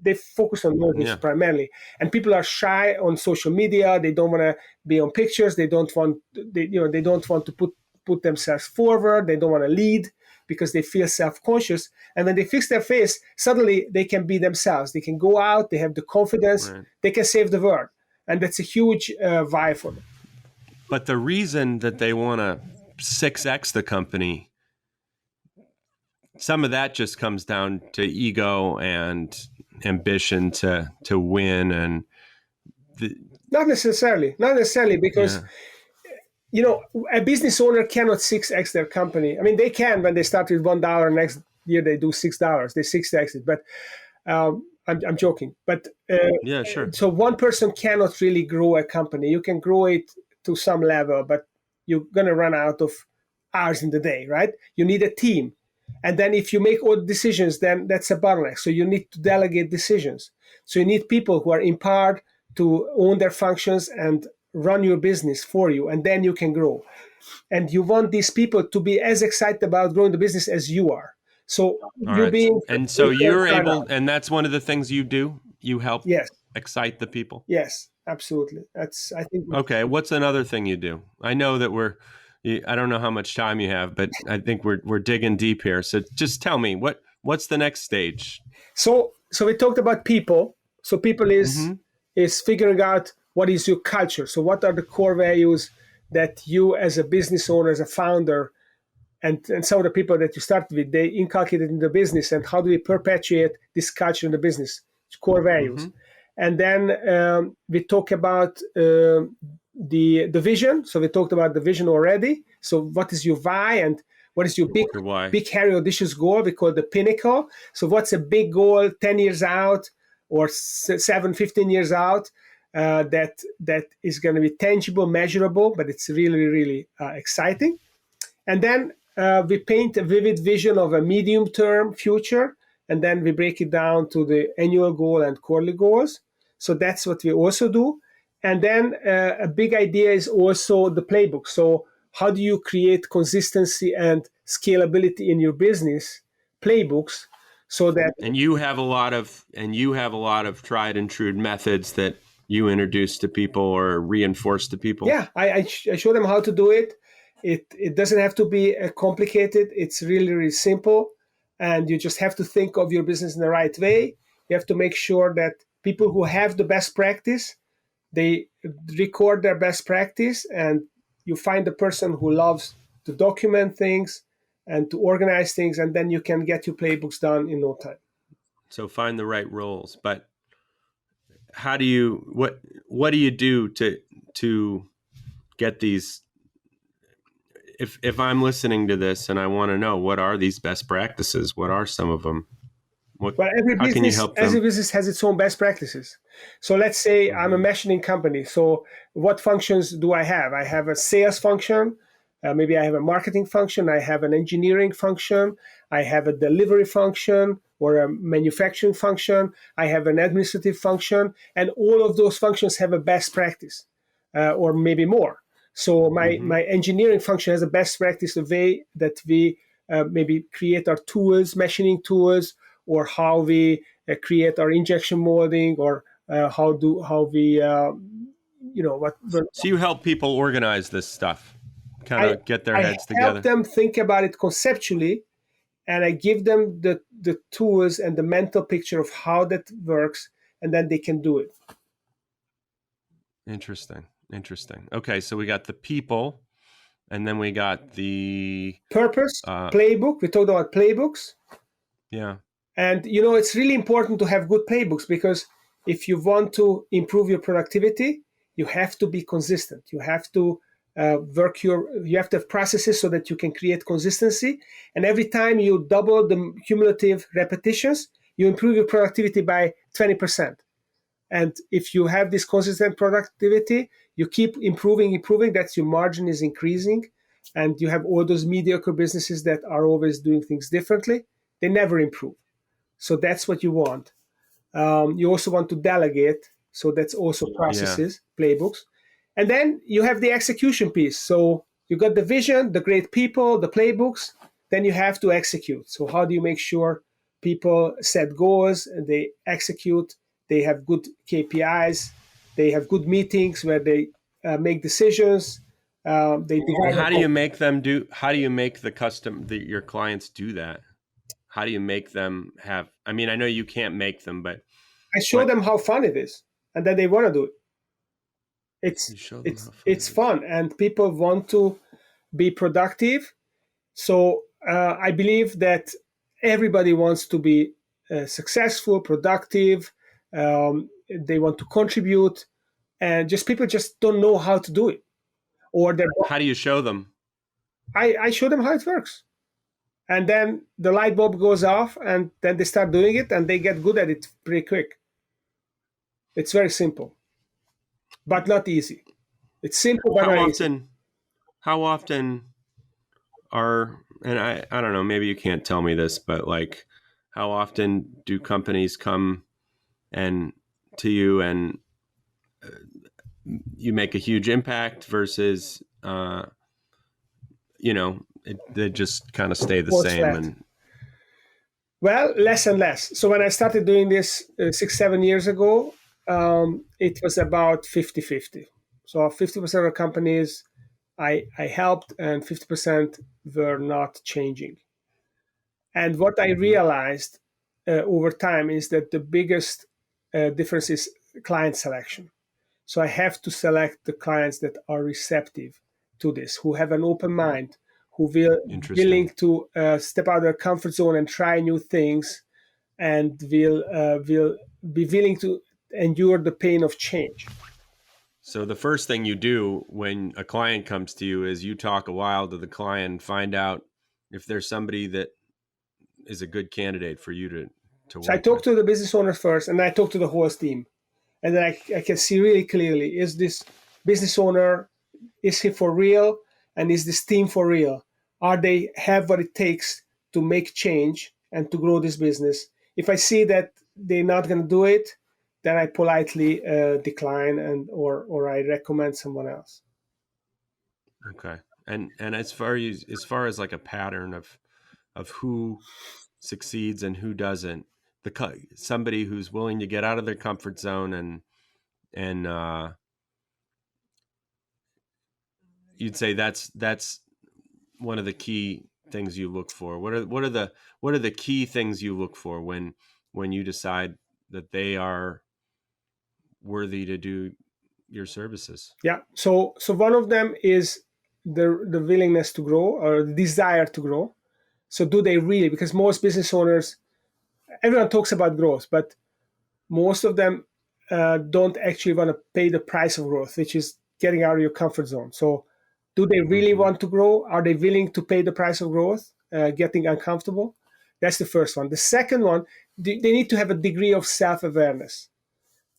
they focus on noses Yeah. primarily. And people are shy on social media. They don't want to be on pictures. They don't want, they don't want to put themselves forward. They don't want to lead because they feel self-conscious. And when they fix their face, suddenly they can be themselves. They can go out. They have the confidence. Right. They can save the world. And that's a huge vibe for them. But the reason that they want to 6x the company, some of that just comes down to ego and ambition to win, and Not necessarily, because a business owner cannot 6x their company. I mean, they can when they start with $1. Next year they do $6. They 6x it, but I'm joking. But yeah, sure. so one person cannot really grow a company. You can grow it to some level, but you're gonna run out of hours in the day, right? You need a team, and then if you make all the decisions, then that's a bottleneck. So you need to delegate decisions. So you need people who are empowered to own their functions and run your business for you, and then you can grow. And you want these people to be as excited about growing the business as you are. So All you right. being And so you're able, startup, and that's one of the things you do. You help yes, excite the people. yes, absolutely. That's I think. Okay. What's another thing you do? I know that I don't know how much time you have, but I think we're digging deep here. So just tell me what's the next stage? So we talked about people. So people Mm-hmm. is figuring out what is your culture. So what are the core values that you as a business owner, as a founder, and some of the people that you started with, they inculcated in the business, and how do we perpetuate this culture in the business, core values. Mm-hmm. And then we talk about the vision. So we talked about the vision already. So what is your why, and what is your Your why? big hairy audacious goal? We call it the pinnacle. So what's a big goal 10 years out or 15 years out, that is going to be tangible, measurable, but it's really, really exciting. And then we paint a vivid vision of a medium term future, and then we break it down to the annual goal and quarterly goals. So that's what we also do. And then a big idea is also the playbook. So how do you create consistency and scalability in your business playbooks so that And you have a lot of tried and true methods that you introduce to people or reinforce to people. yeah, I show them how to do it. It doesn't have to be complicated. It's really, really simple. And you just have to think of your business in the right way. You have to make sure that people who have the best practice, they record their best practice, and you find the person who loves to document things and to organize things, and then you can get your playbooks done in no time. So find the right roles. But how do you what do you do to get these? If I'm listening to this and I want to know what are these best practices, what are some of them? Well, How can you help every them? business has its own best practices. So let's say I'm a Mm-hmm. machining company. So what functions do I have? I have a sales function. Maybe I have a marketing function. I have an engineering function. I have a delivery function or a manufacturing function. I have an administrative function, and all of those functions have a best practice, or maybe more. So Mm-hmm. my engineering function has a best practice, the way that we maybe create our tools, machining tools, or how we create our injection molding, or how we what So you help people organize this stuff, kind I of get their I heads help together. them think about it conceptually, and I give them the tools and the mental picture of how that works, and then they can do it. Interesting. Okay, so we got the people, and then we got the Purpose, playbook. We talked about playbooks. Yeah. And it's really important to have good playbooks, because if you want to improve your productivity, you have to be consistent. You have to you have to have processes so that you can create consistency. And every time you double the cumulative repetitions, you improve your productivity by 20%. And if you have this consistent productivity, you keep improving, that's your margin is increasing. And you have all those mediocre businesses that are always doing things differently. They never improve. So that's what you want. You also want to delegate. So that's also processes, playbooks. And then you have the execution piece. So you got the vision, the great people, the playbooks, then you have to execute. So how do you make sure people set goals and they execute? They have good KPIs. They have good meetings where they make decisions. And how do you make them do? How do you make your clients do that? How do you make them have? I mean, I know you can't make them, but I show them how fun it is, and then they want to do it. It's fun, and people want to be productive. So I believe that everybody wants to be successful, productive. They want to contribute, and people just don't know how to do it. Or how do you show them? I show them how it works, and then the light bulb goes off, and then they start doing it, and they get good at it pretty quick. It's very simple, but not easy. It's simple, but not easy. How often and I don't know, maybe you can't tell me this, but like, how often do companies come to you and you make a huge impact versus, they just kind of stay the same? Well, less and less. So when I started doing this 6-7 years ago, it was about 50-50. So 50% of companies I helped, and 50% were not changing. And what I realized over time is that the biggest difference is client selection. So I have to select the clients that are receptive to this, who have an open mind, who will willing to step out of their comfort zone and try new things, and will be willing to endure the pain of change. So the first thing you do when a client comes to you is you talk a while to the client and find out if there's somebody that is a good candidate for you to work So I talk to the business owner first, and I talk to the whole team. And then I can see really clearly, is this business owner, is he for real? And is this team for real? Are they have what it takes to make change and to grow this business? If I see that they're not going to do it, then I politely decline or I recommend someone else. Okay. And as far as like a pattern of who succeeds and who doesn't, somebody who's willing to get out of their comfort zone and you'd say that's one of the key things you look for. What are the key things you look for when you decide that they are worthy to do your services? Yeah. So one of them is the willingness to grow, or the desire to grow. So do they really? Because most business owners, everyone talks about growth, but most of them don't actually want to pay the price of growth, which is getting out of your comfort zone. So do they really want to grow? Are they willing to pay the price of growth, getting uncomfortable? That's the first one. The second one, they need to have a degree of self-awareness.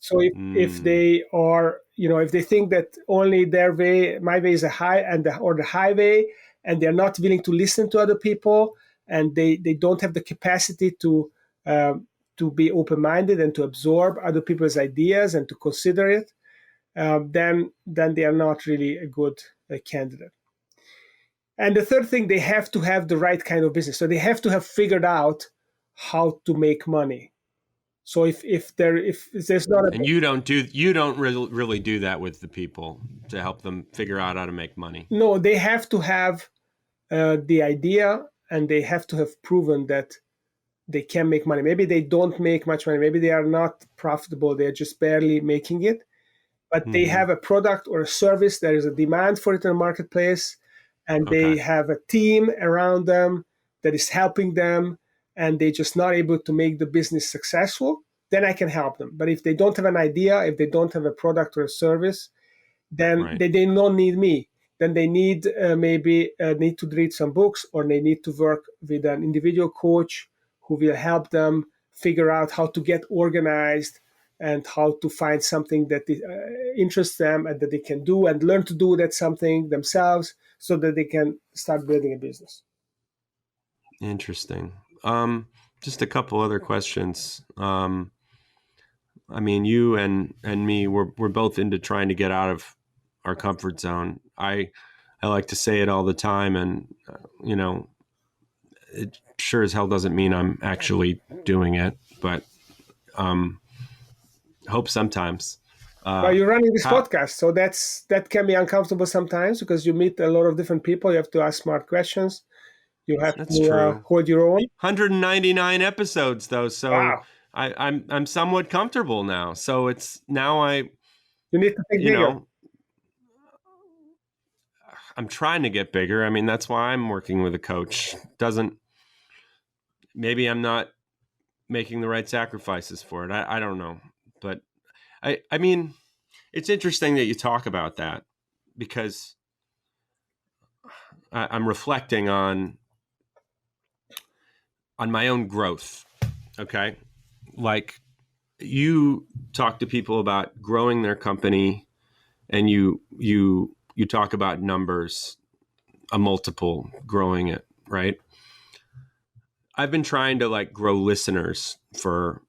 So if they are, if they think that only their way, my way is or the highway, and they're not willing to listen to other people, and they don't have the capacity to be open-minded and to absorb other people's ideas and to consider it, then they are not really a good candidate. And the third thing, they have to have the right kind of business. So they have to have figured out how to make money. So if there's not, and you don't really do that with the people to help them figure out how to make money. No, they have to have the idea, and they have to have proven that they can make money. Maybe they don't make much money. Maybe they are not profitable. They're just barely making it. But they have a product or a service. There is a demand for it in the marketplace. And they have a team around them that is helping them. And they're just not able to make the business successful. Then I can help them. But if they don't have an idea, if they don't have a product or a service, then they don't need me. Then they need need to read some books, or they need to work with an individual coach who will help them figure out how to get organized and how to find something that interests them and that they can do and learn to do that something themselves so that they can start building a business. Interesting. Just a couple other questions. I mean, you and me, we're both into trying to get out of our comfort zone. I like to say it all the time, and it sure as hell doesn't mean I'm actually doing it, but hope sometimes. Well, you're running this podcast, so that can be uncomfortable sometimes because you meet a lot of different people. You have to ask smart questions. You have to hold your own. 199 episodes, though, so wow. I'm somewhat comfortable now. So it's now you need to think bigger. I'm trying to get bigger. I mean, that's why I'm working with a coach. Maybe I'm not making the right sacrifices for it. I don't know. But I mean, it's interesting that you talk about that because I'm reflecting on my own growth. Okay. Like you talk to people about growing their company and you talk about numbers, a multiple, growing it, right? I've been trying to like grow listeners for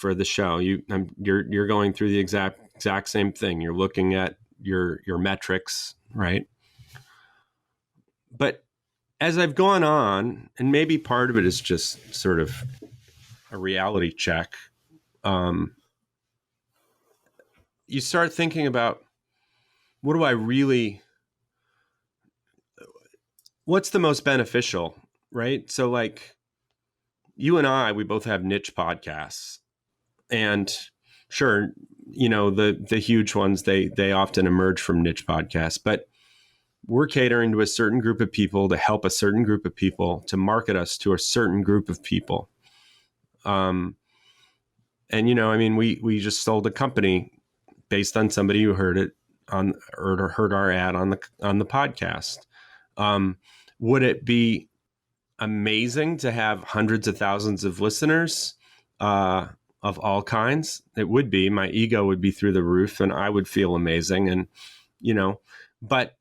the show. You're going through the exact same thing. You're looking at your metrics, right? But as I've gone on, and maybe part of it is just sort of a reality check, you start thinking about what's the most beneficial, right? So like you and we both have niche podcasts, and sure, the huge ones, they often emerge from niche podcasts, but we're catering to a certain group of people to help a certain group of people to market us to a certain group of people. And, I mean, we just sold a company based on somebody who heard it or heard our ad on the podcast. Would it be amazing to have hundreds of thousands of listeners, of all kinds? It would be. My ego would be through the roof and I would feel amazing. And, but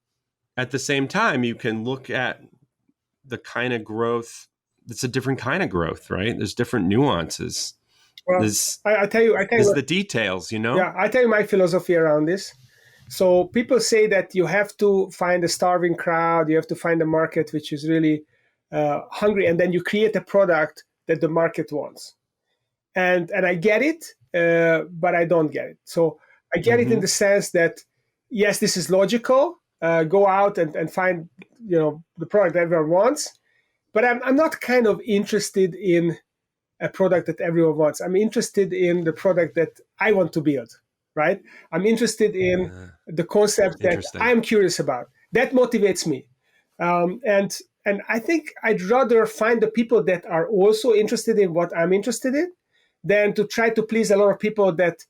at the same time, you can look at the kind of growth. It's a different kind of growth, right? There's different nuances. Well, I tell you the details, Yeah, I tell you my philosophy around this. So people say that you have to find a starving crowd, you have to find a market which is really hungry, and then you create a product that the market wants. And I get it, but I don't get it. So I get it in the sense that, yes, this is logical. Go out and find the product that everyone wants. But I'm not kind of interested in a product that everyone wants. I'm interested in the product that I want to build, right? I'm interested in the concept that I'm curious about. That motivates me. And I think I'd rather find the people that are also interested in what I'm interested in than to try to please a lot of people that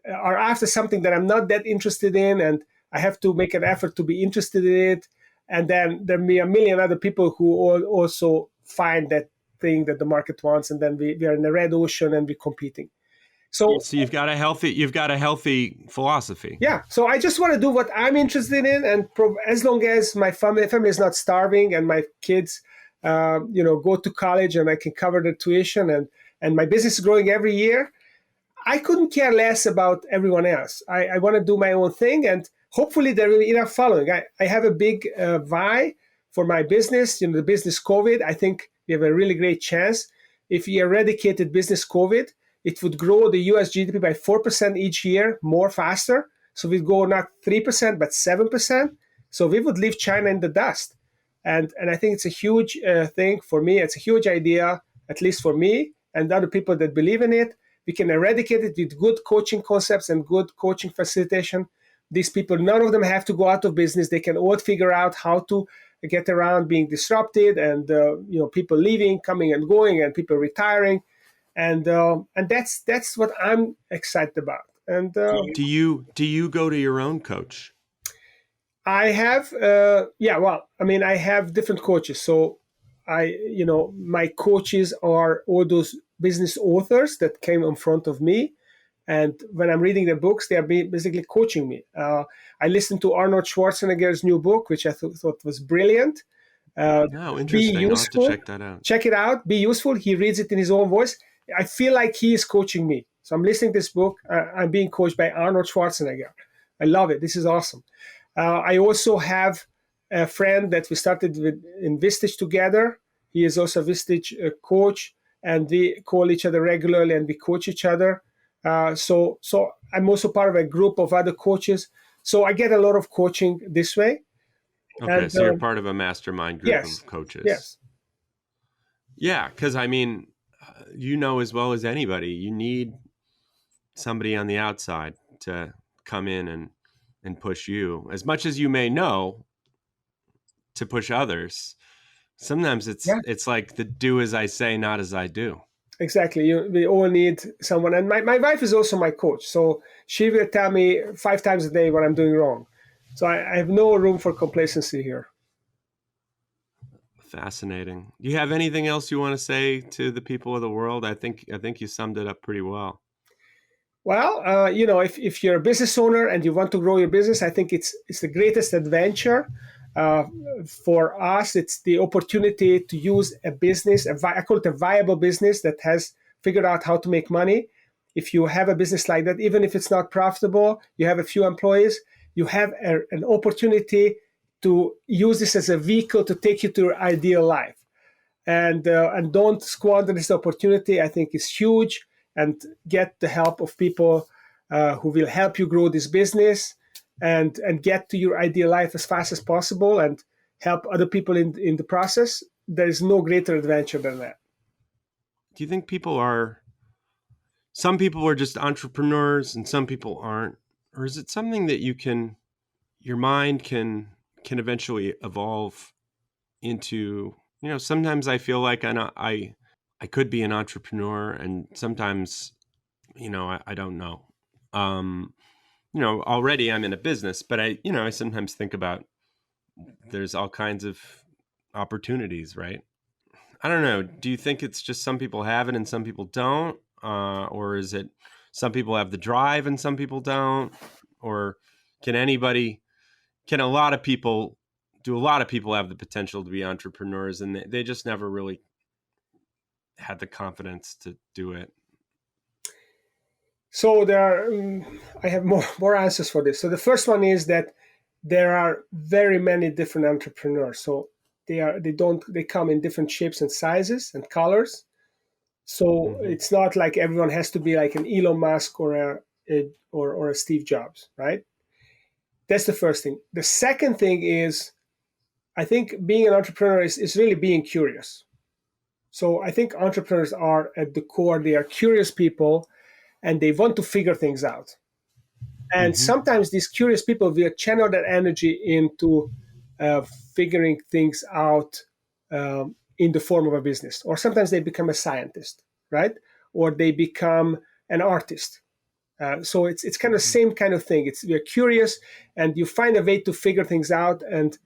are after something that I'm not that interested in, and I have to make an effort to be interested in it. And then there may be a million other people who also find that thing that the market wants, and then we are in the red ocean and we're competing. So you've got a healthy philosophy. Yeah. So I just want to do what I'm interested in, and as long as my family is not starving and my kids, go to college and I can cover the tuition, and my business is growing every year, I couldn't care less about everyone else. I want to do my own thing, and hopefully there will be enough following. I have a big why for my business, the business COVID. I think we have a really great chance. If we eradicated business COVID, it would grow the US GDP by 4% each year, more faster. So we'd go not 3%, but 7%. So we would leave China in the dust. And I think it's a huge thing for me. It's a huge idea, at least for me and other people that believe in it. We can eradicate it with good coaching concepts and good coaching facilitation. These people, none of them have to go out of business. They can all figure out how to get around being disrupted, and people leaving, coming and going, and people retiring, and that's what I'm excited about. And do you go to your own coach? I have, I have different coaches. So my coaches are all those business authors that came in front of me. And when I'm reading their books, they are basically coaching me. I listened to Arnold Schwarzenegger's new book, which I thought was brilliant. Interesting. Be useful. I'll have to check that out. Check it out. Be useful. He reads it in his own voice. I feel like he is coaching me. So I'm listening to this book. I'm being coached by Arnold Schwarzenegger. I love it. This is awesome. I also have a friend that we started with in Vistage together. He is also a Vistage coach, and we call each other regularly and we coach each other. So I'm also part of a group of other coaches. So I get a lot of coaching this way. Okay, so you're part of a mastermind group of coaches. Yes. Yeah, because I mean, as well as anybody, you need somebody on the outside to come in and push you. As much as you may know to push others, sometimes it's like the do as I say, not as I do. Exactly. We all need someone. And my wife is also my coach. So she will tell me 5 times a day what I'm doing wrong. So I have no room for complacency here. Fascinating. Do you have anything else you want to say to the people of the world? I think you summed it up pretty well. Well, if you're a business owner and you want to grow your business, I think it's the greatest adventure. For us, it's the opportunity to use a business, I call it a viable business that has figured out how to make money. If you have a business like that, even if it's not profitable, you have a few employees, you have an opportunity to use this as a vehicle to take you to your ideal life. And don't squander this opportunity. I think it's huge. And get the help of people who will help you grow this business and get to your ideal life as fast as possible and help other people in the process. There is no greater adventure than that. Do you think some people are just entrepreneurs and some people aren't? Or is it something that your mind can eventually evolve into? Sometimes I feel like I could be an entrepreneur, and sometimes, I don't know. Already I'm in a business, but I sometimes think about there's all kinds of opportunities, right? I don't know. Do you think it's just some people have it and some people don't? Or is it some people have the drive and some people don't? Or do a lot of people have the potential to be entrepreneurs and they just never really had the confidence to do it? So I have more answers for this. So the first one is that there are very many different entrepreneurs. So they come in different shapes and sizes and colors. So It's not like everyone has to be like an Elon Musk or a Steve Jobs, right? That's the first thing. The second thing is, I think being an entrepreneur is really being curious. So I think entrepreneurs are at the core, they are curious people and they want to figure things out. And sometimes these curious people will channel that energy into figuring things out in the form of a business. Or sometimes they become a scientist, right? Or they become an artist. So it's kind of the same kind of thing. You're curious and you find a way to figure things out. And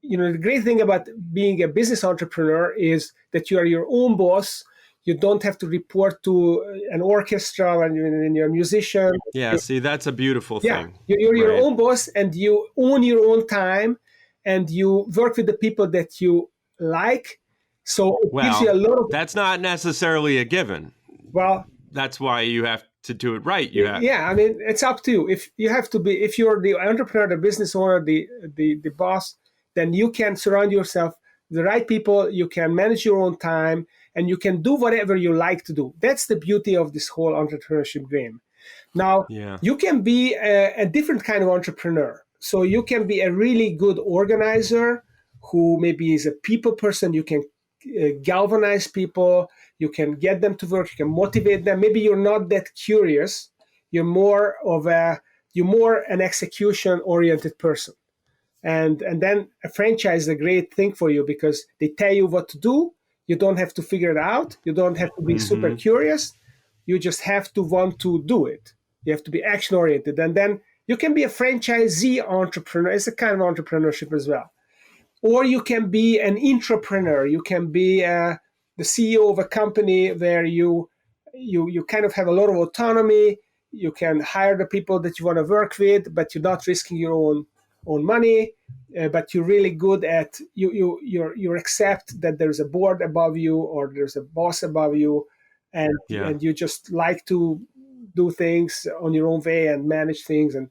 the great thing about being a business entrepreneur is that you are your own boss. You don't have to report to an orchestra and you're a musician. Yeah, see, that's a beautiful thing. You're your own boss and you own your own time and you work with the people that you like. So it gives you a lot of... That's not necessarily a given. Well, that's why you have to do it right. Yeah, I mean, it's up to you. If you're the entrepreneur, the business owner, the boss, then you can surround yourself with the right people. You can manage your own time and you can do whatever you like to do. That's the beauty of this whole entrepreneurship game. Now, you can be a different kind of entrepreneur. So you can be a really good organizer who maybe is a people person. You can galvanize people. You can get them to work. You can motivate them. Maybe you're not that curious. You're more an execution oriented person. And then a franchise is a great thing for you because they tell you what to do. You don't have to figure it out. You don't have to be super curious. You just have to want to do it. You have to be action oriented. And then you can be a franchisee entrepreneur. It's a kind of entrepreneurship as well. Or you can be an intrapreneur. You can be the CEO of a company where you kind of have a lot of autonomy. You can hire the people that you want to work with, but you're not risking your own money. But you're really good at you accept that there's a board above you or there's a boss above you, and you just like to do things on your own way and manage things, and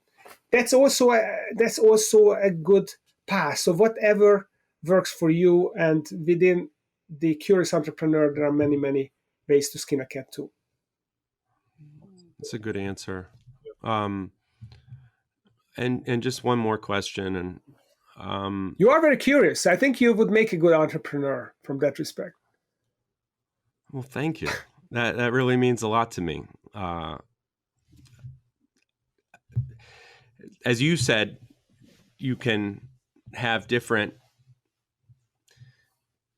that's also a good path. So whatever works for you, and within the curious entrepreneur, there are many ways to skin a cat too. That's a good answer. And just one more question. And you are very curious. I think you would make a good entrepreneur from that respect. Well, thank you. That really means a lot to me. As you said, you can have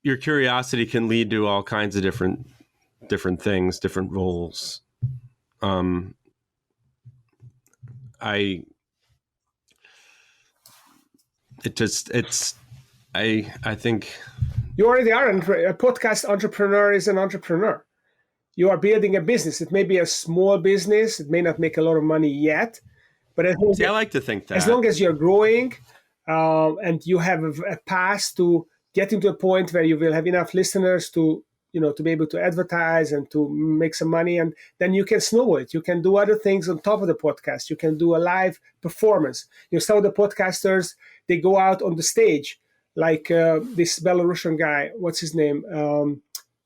your curiosity can lead to all kinds of different things, different roles. I think you already are. A podcast entrepreneur is an entrepreneur. You are building a business. It may be a small business. It may not make a lot of money yet, but I like to think that as long as you're growing and you have a path to getting to a point where you will have enough listeners to be able to advertise and to make some money, and then you can snowball it. You can do other things on top of the podcast. You can do a live performance. Some of the podcasters, they go out on the stage, like this Belarusian guy. What's his name?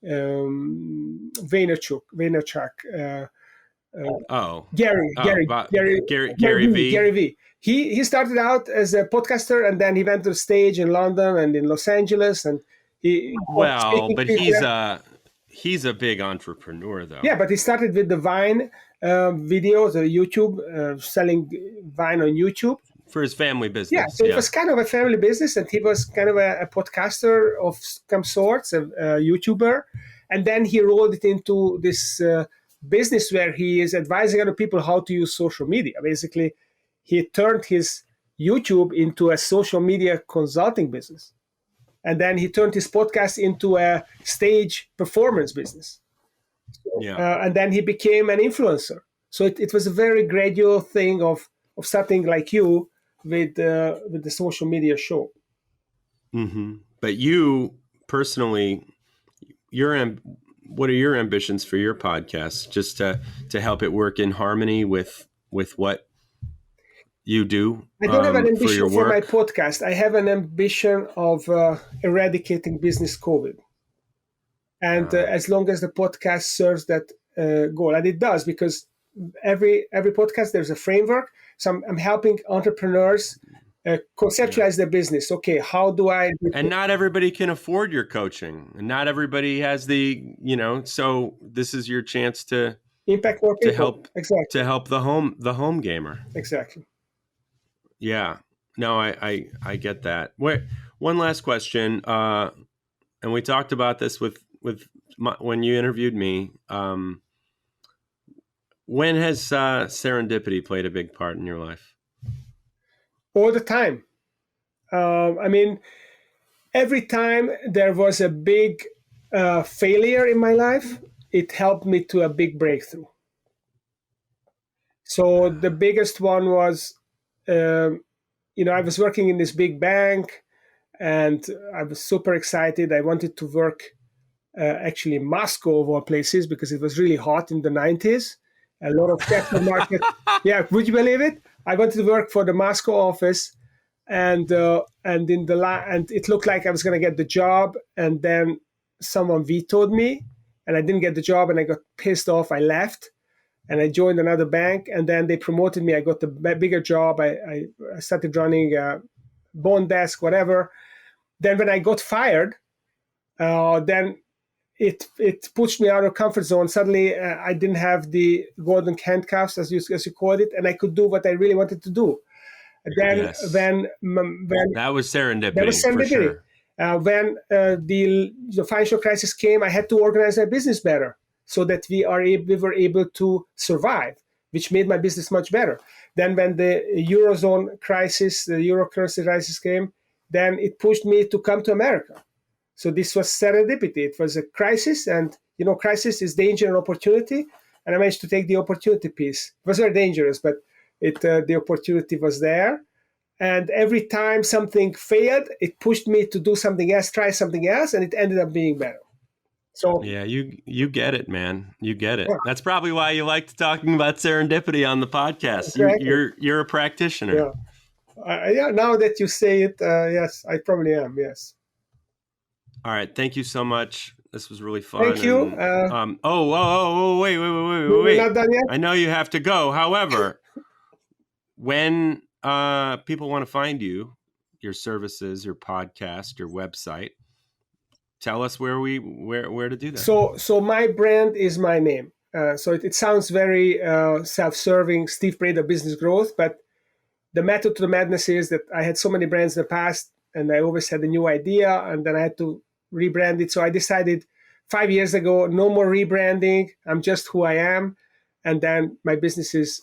Vaynerchuk. Gary V. He started out as a podcaster, and then he went to the stage in London and in Los Angeles, and he's a big entrepreneur, though. Yeah, but he started with the Vine videos, YouTube, selling Vine on YouTube for his family business. Yeah, so it was kind of a family business, and he was kind of a podcaster of some sorts, a YouTuber, and then he rolled it into this business where he is advising other people how to use social media. Basically, he turned his YouTube into a social media consulting business. And then he turned his podcast into a stage performance business. And then he became an influencer. So it was a very gradual thing of something like you with the social media show. Mm-hmm. But you personally, what are your ambitions for your podcast? Just to help it work in harmony with what you do. I don't have an ambition for my podcast. I have an ambition of eradicating business COVID. And as long as the podcast serves that goal, and it does, because every podcast, there's a framework. So I'm helping entrepreneurs conceptualize their business. Okay, how do I... And not everybody can afford your coaching. And not everybody has so this is your chance to impact more people. To help the home gamer. Exactly. Yeah, no, I get that. One last question, and we talked about this when you interviewed me. When has serendipity played a big part in your life? All the time. Every time there was a big failure in my life, it helped me to a big breakthrough. So the biggest one was... I was working in this big bank, and I was super excited. I wanted to work actually in Moscow of all places, because it was really hot in the 90s. A lot of capital market. Yeah, would you believe it? I wanted to work for the Moscow office, and it looked like I was going to get the job, and then someone vetoed me, and I didn't get the job, and I got pissed off. I left. And I joined another bank, and then they promoted me. I got the bigger job. I started running a bond desk, whatever. Then when I got fired, then it pushed me out of comfort zone. Suddenly, I didn't have the golden handcuffs, as you called it, and I could do what I really wanted to do. Then, Yes. when That was serendipity, that was for serendipity. sure. When the financial crisis came, I had to organize my business better so that we were able to survive, which made my business much better. Then when the Eurozone crisis, the Euro currency crisis came, then it pushed me to come to America. So this was serendipity. It was a crisis, and crisis is danger and opportunity, and I managed to take the opportunity piece. It was very dangerous, but the opportunity was there. And every time something failed, it pushed me to do something else, try something else, and it ended up being better. So yeah, you get it, man. You get it. Yeah. That's probably why you liked talking about serendipity on the podcast. Exactly. You're a practitioner. Yeah. Now that you say it, yes, I probably am. Yes. All right. Thank you so much. This was really fun. Thank you. Wait. We're not done yet? I know you have to go. However, when people want to find you, your services, your podcast, your website, tell us where to do that. So my brand is my name. So it sounds very self-serving, Steve Preda Business Growth, but the method to the madness is that I had so many brands in the past, and I always had a new idea, and then I had to rebrand it. So I decided 5 years ago, no more rebranding. I'm just who I am, and then my business is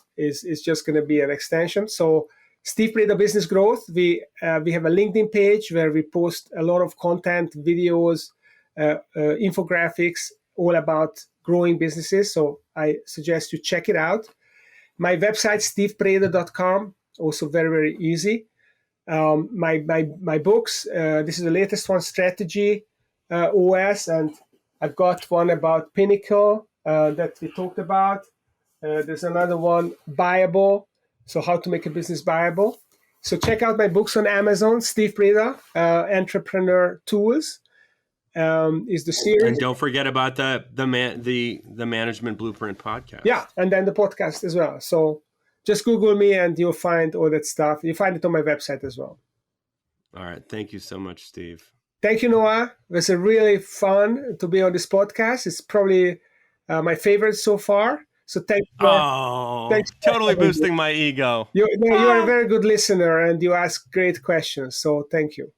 just going to be an extension. So Steve Preda Business Growth. We have a LinkedIn page where we post a lot of content, videos, infographics, all about growing businesses. So I suggest you check it out. My website, stevepreda.com, also very, very easy. My books, this is the latest one, Strategy OS, and I've got one about Pinnacle that we talked about. There's another one, Buyable, so how to make a business buyable. So check out my books on Amazon. Steve Preda, Entrepreneur Tools is the series. And don't forget about the Management Blueprint podcast. Yeah, and then the podcast as well. So just Google me and you'll find all that stuff. You find it on my website as well. All right. Thank you so much, Steve. Thank you, Noah. It was a really fun to be on this podcast. It's probably my favorite so far. So thanks. Thanks totally boosting my ego. You are a very good listener and you ask great questions. So thank you.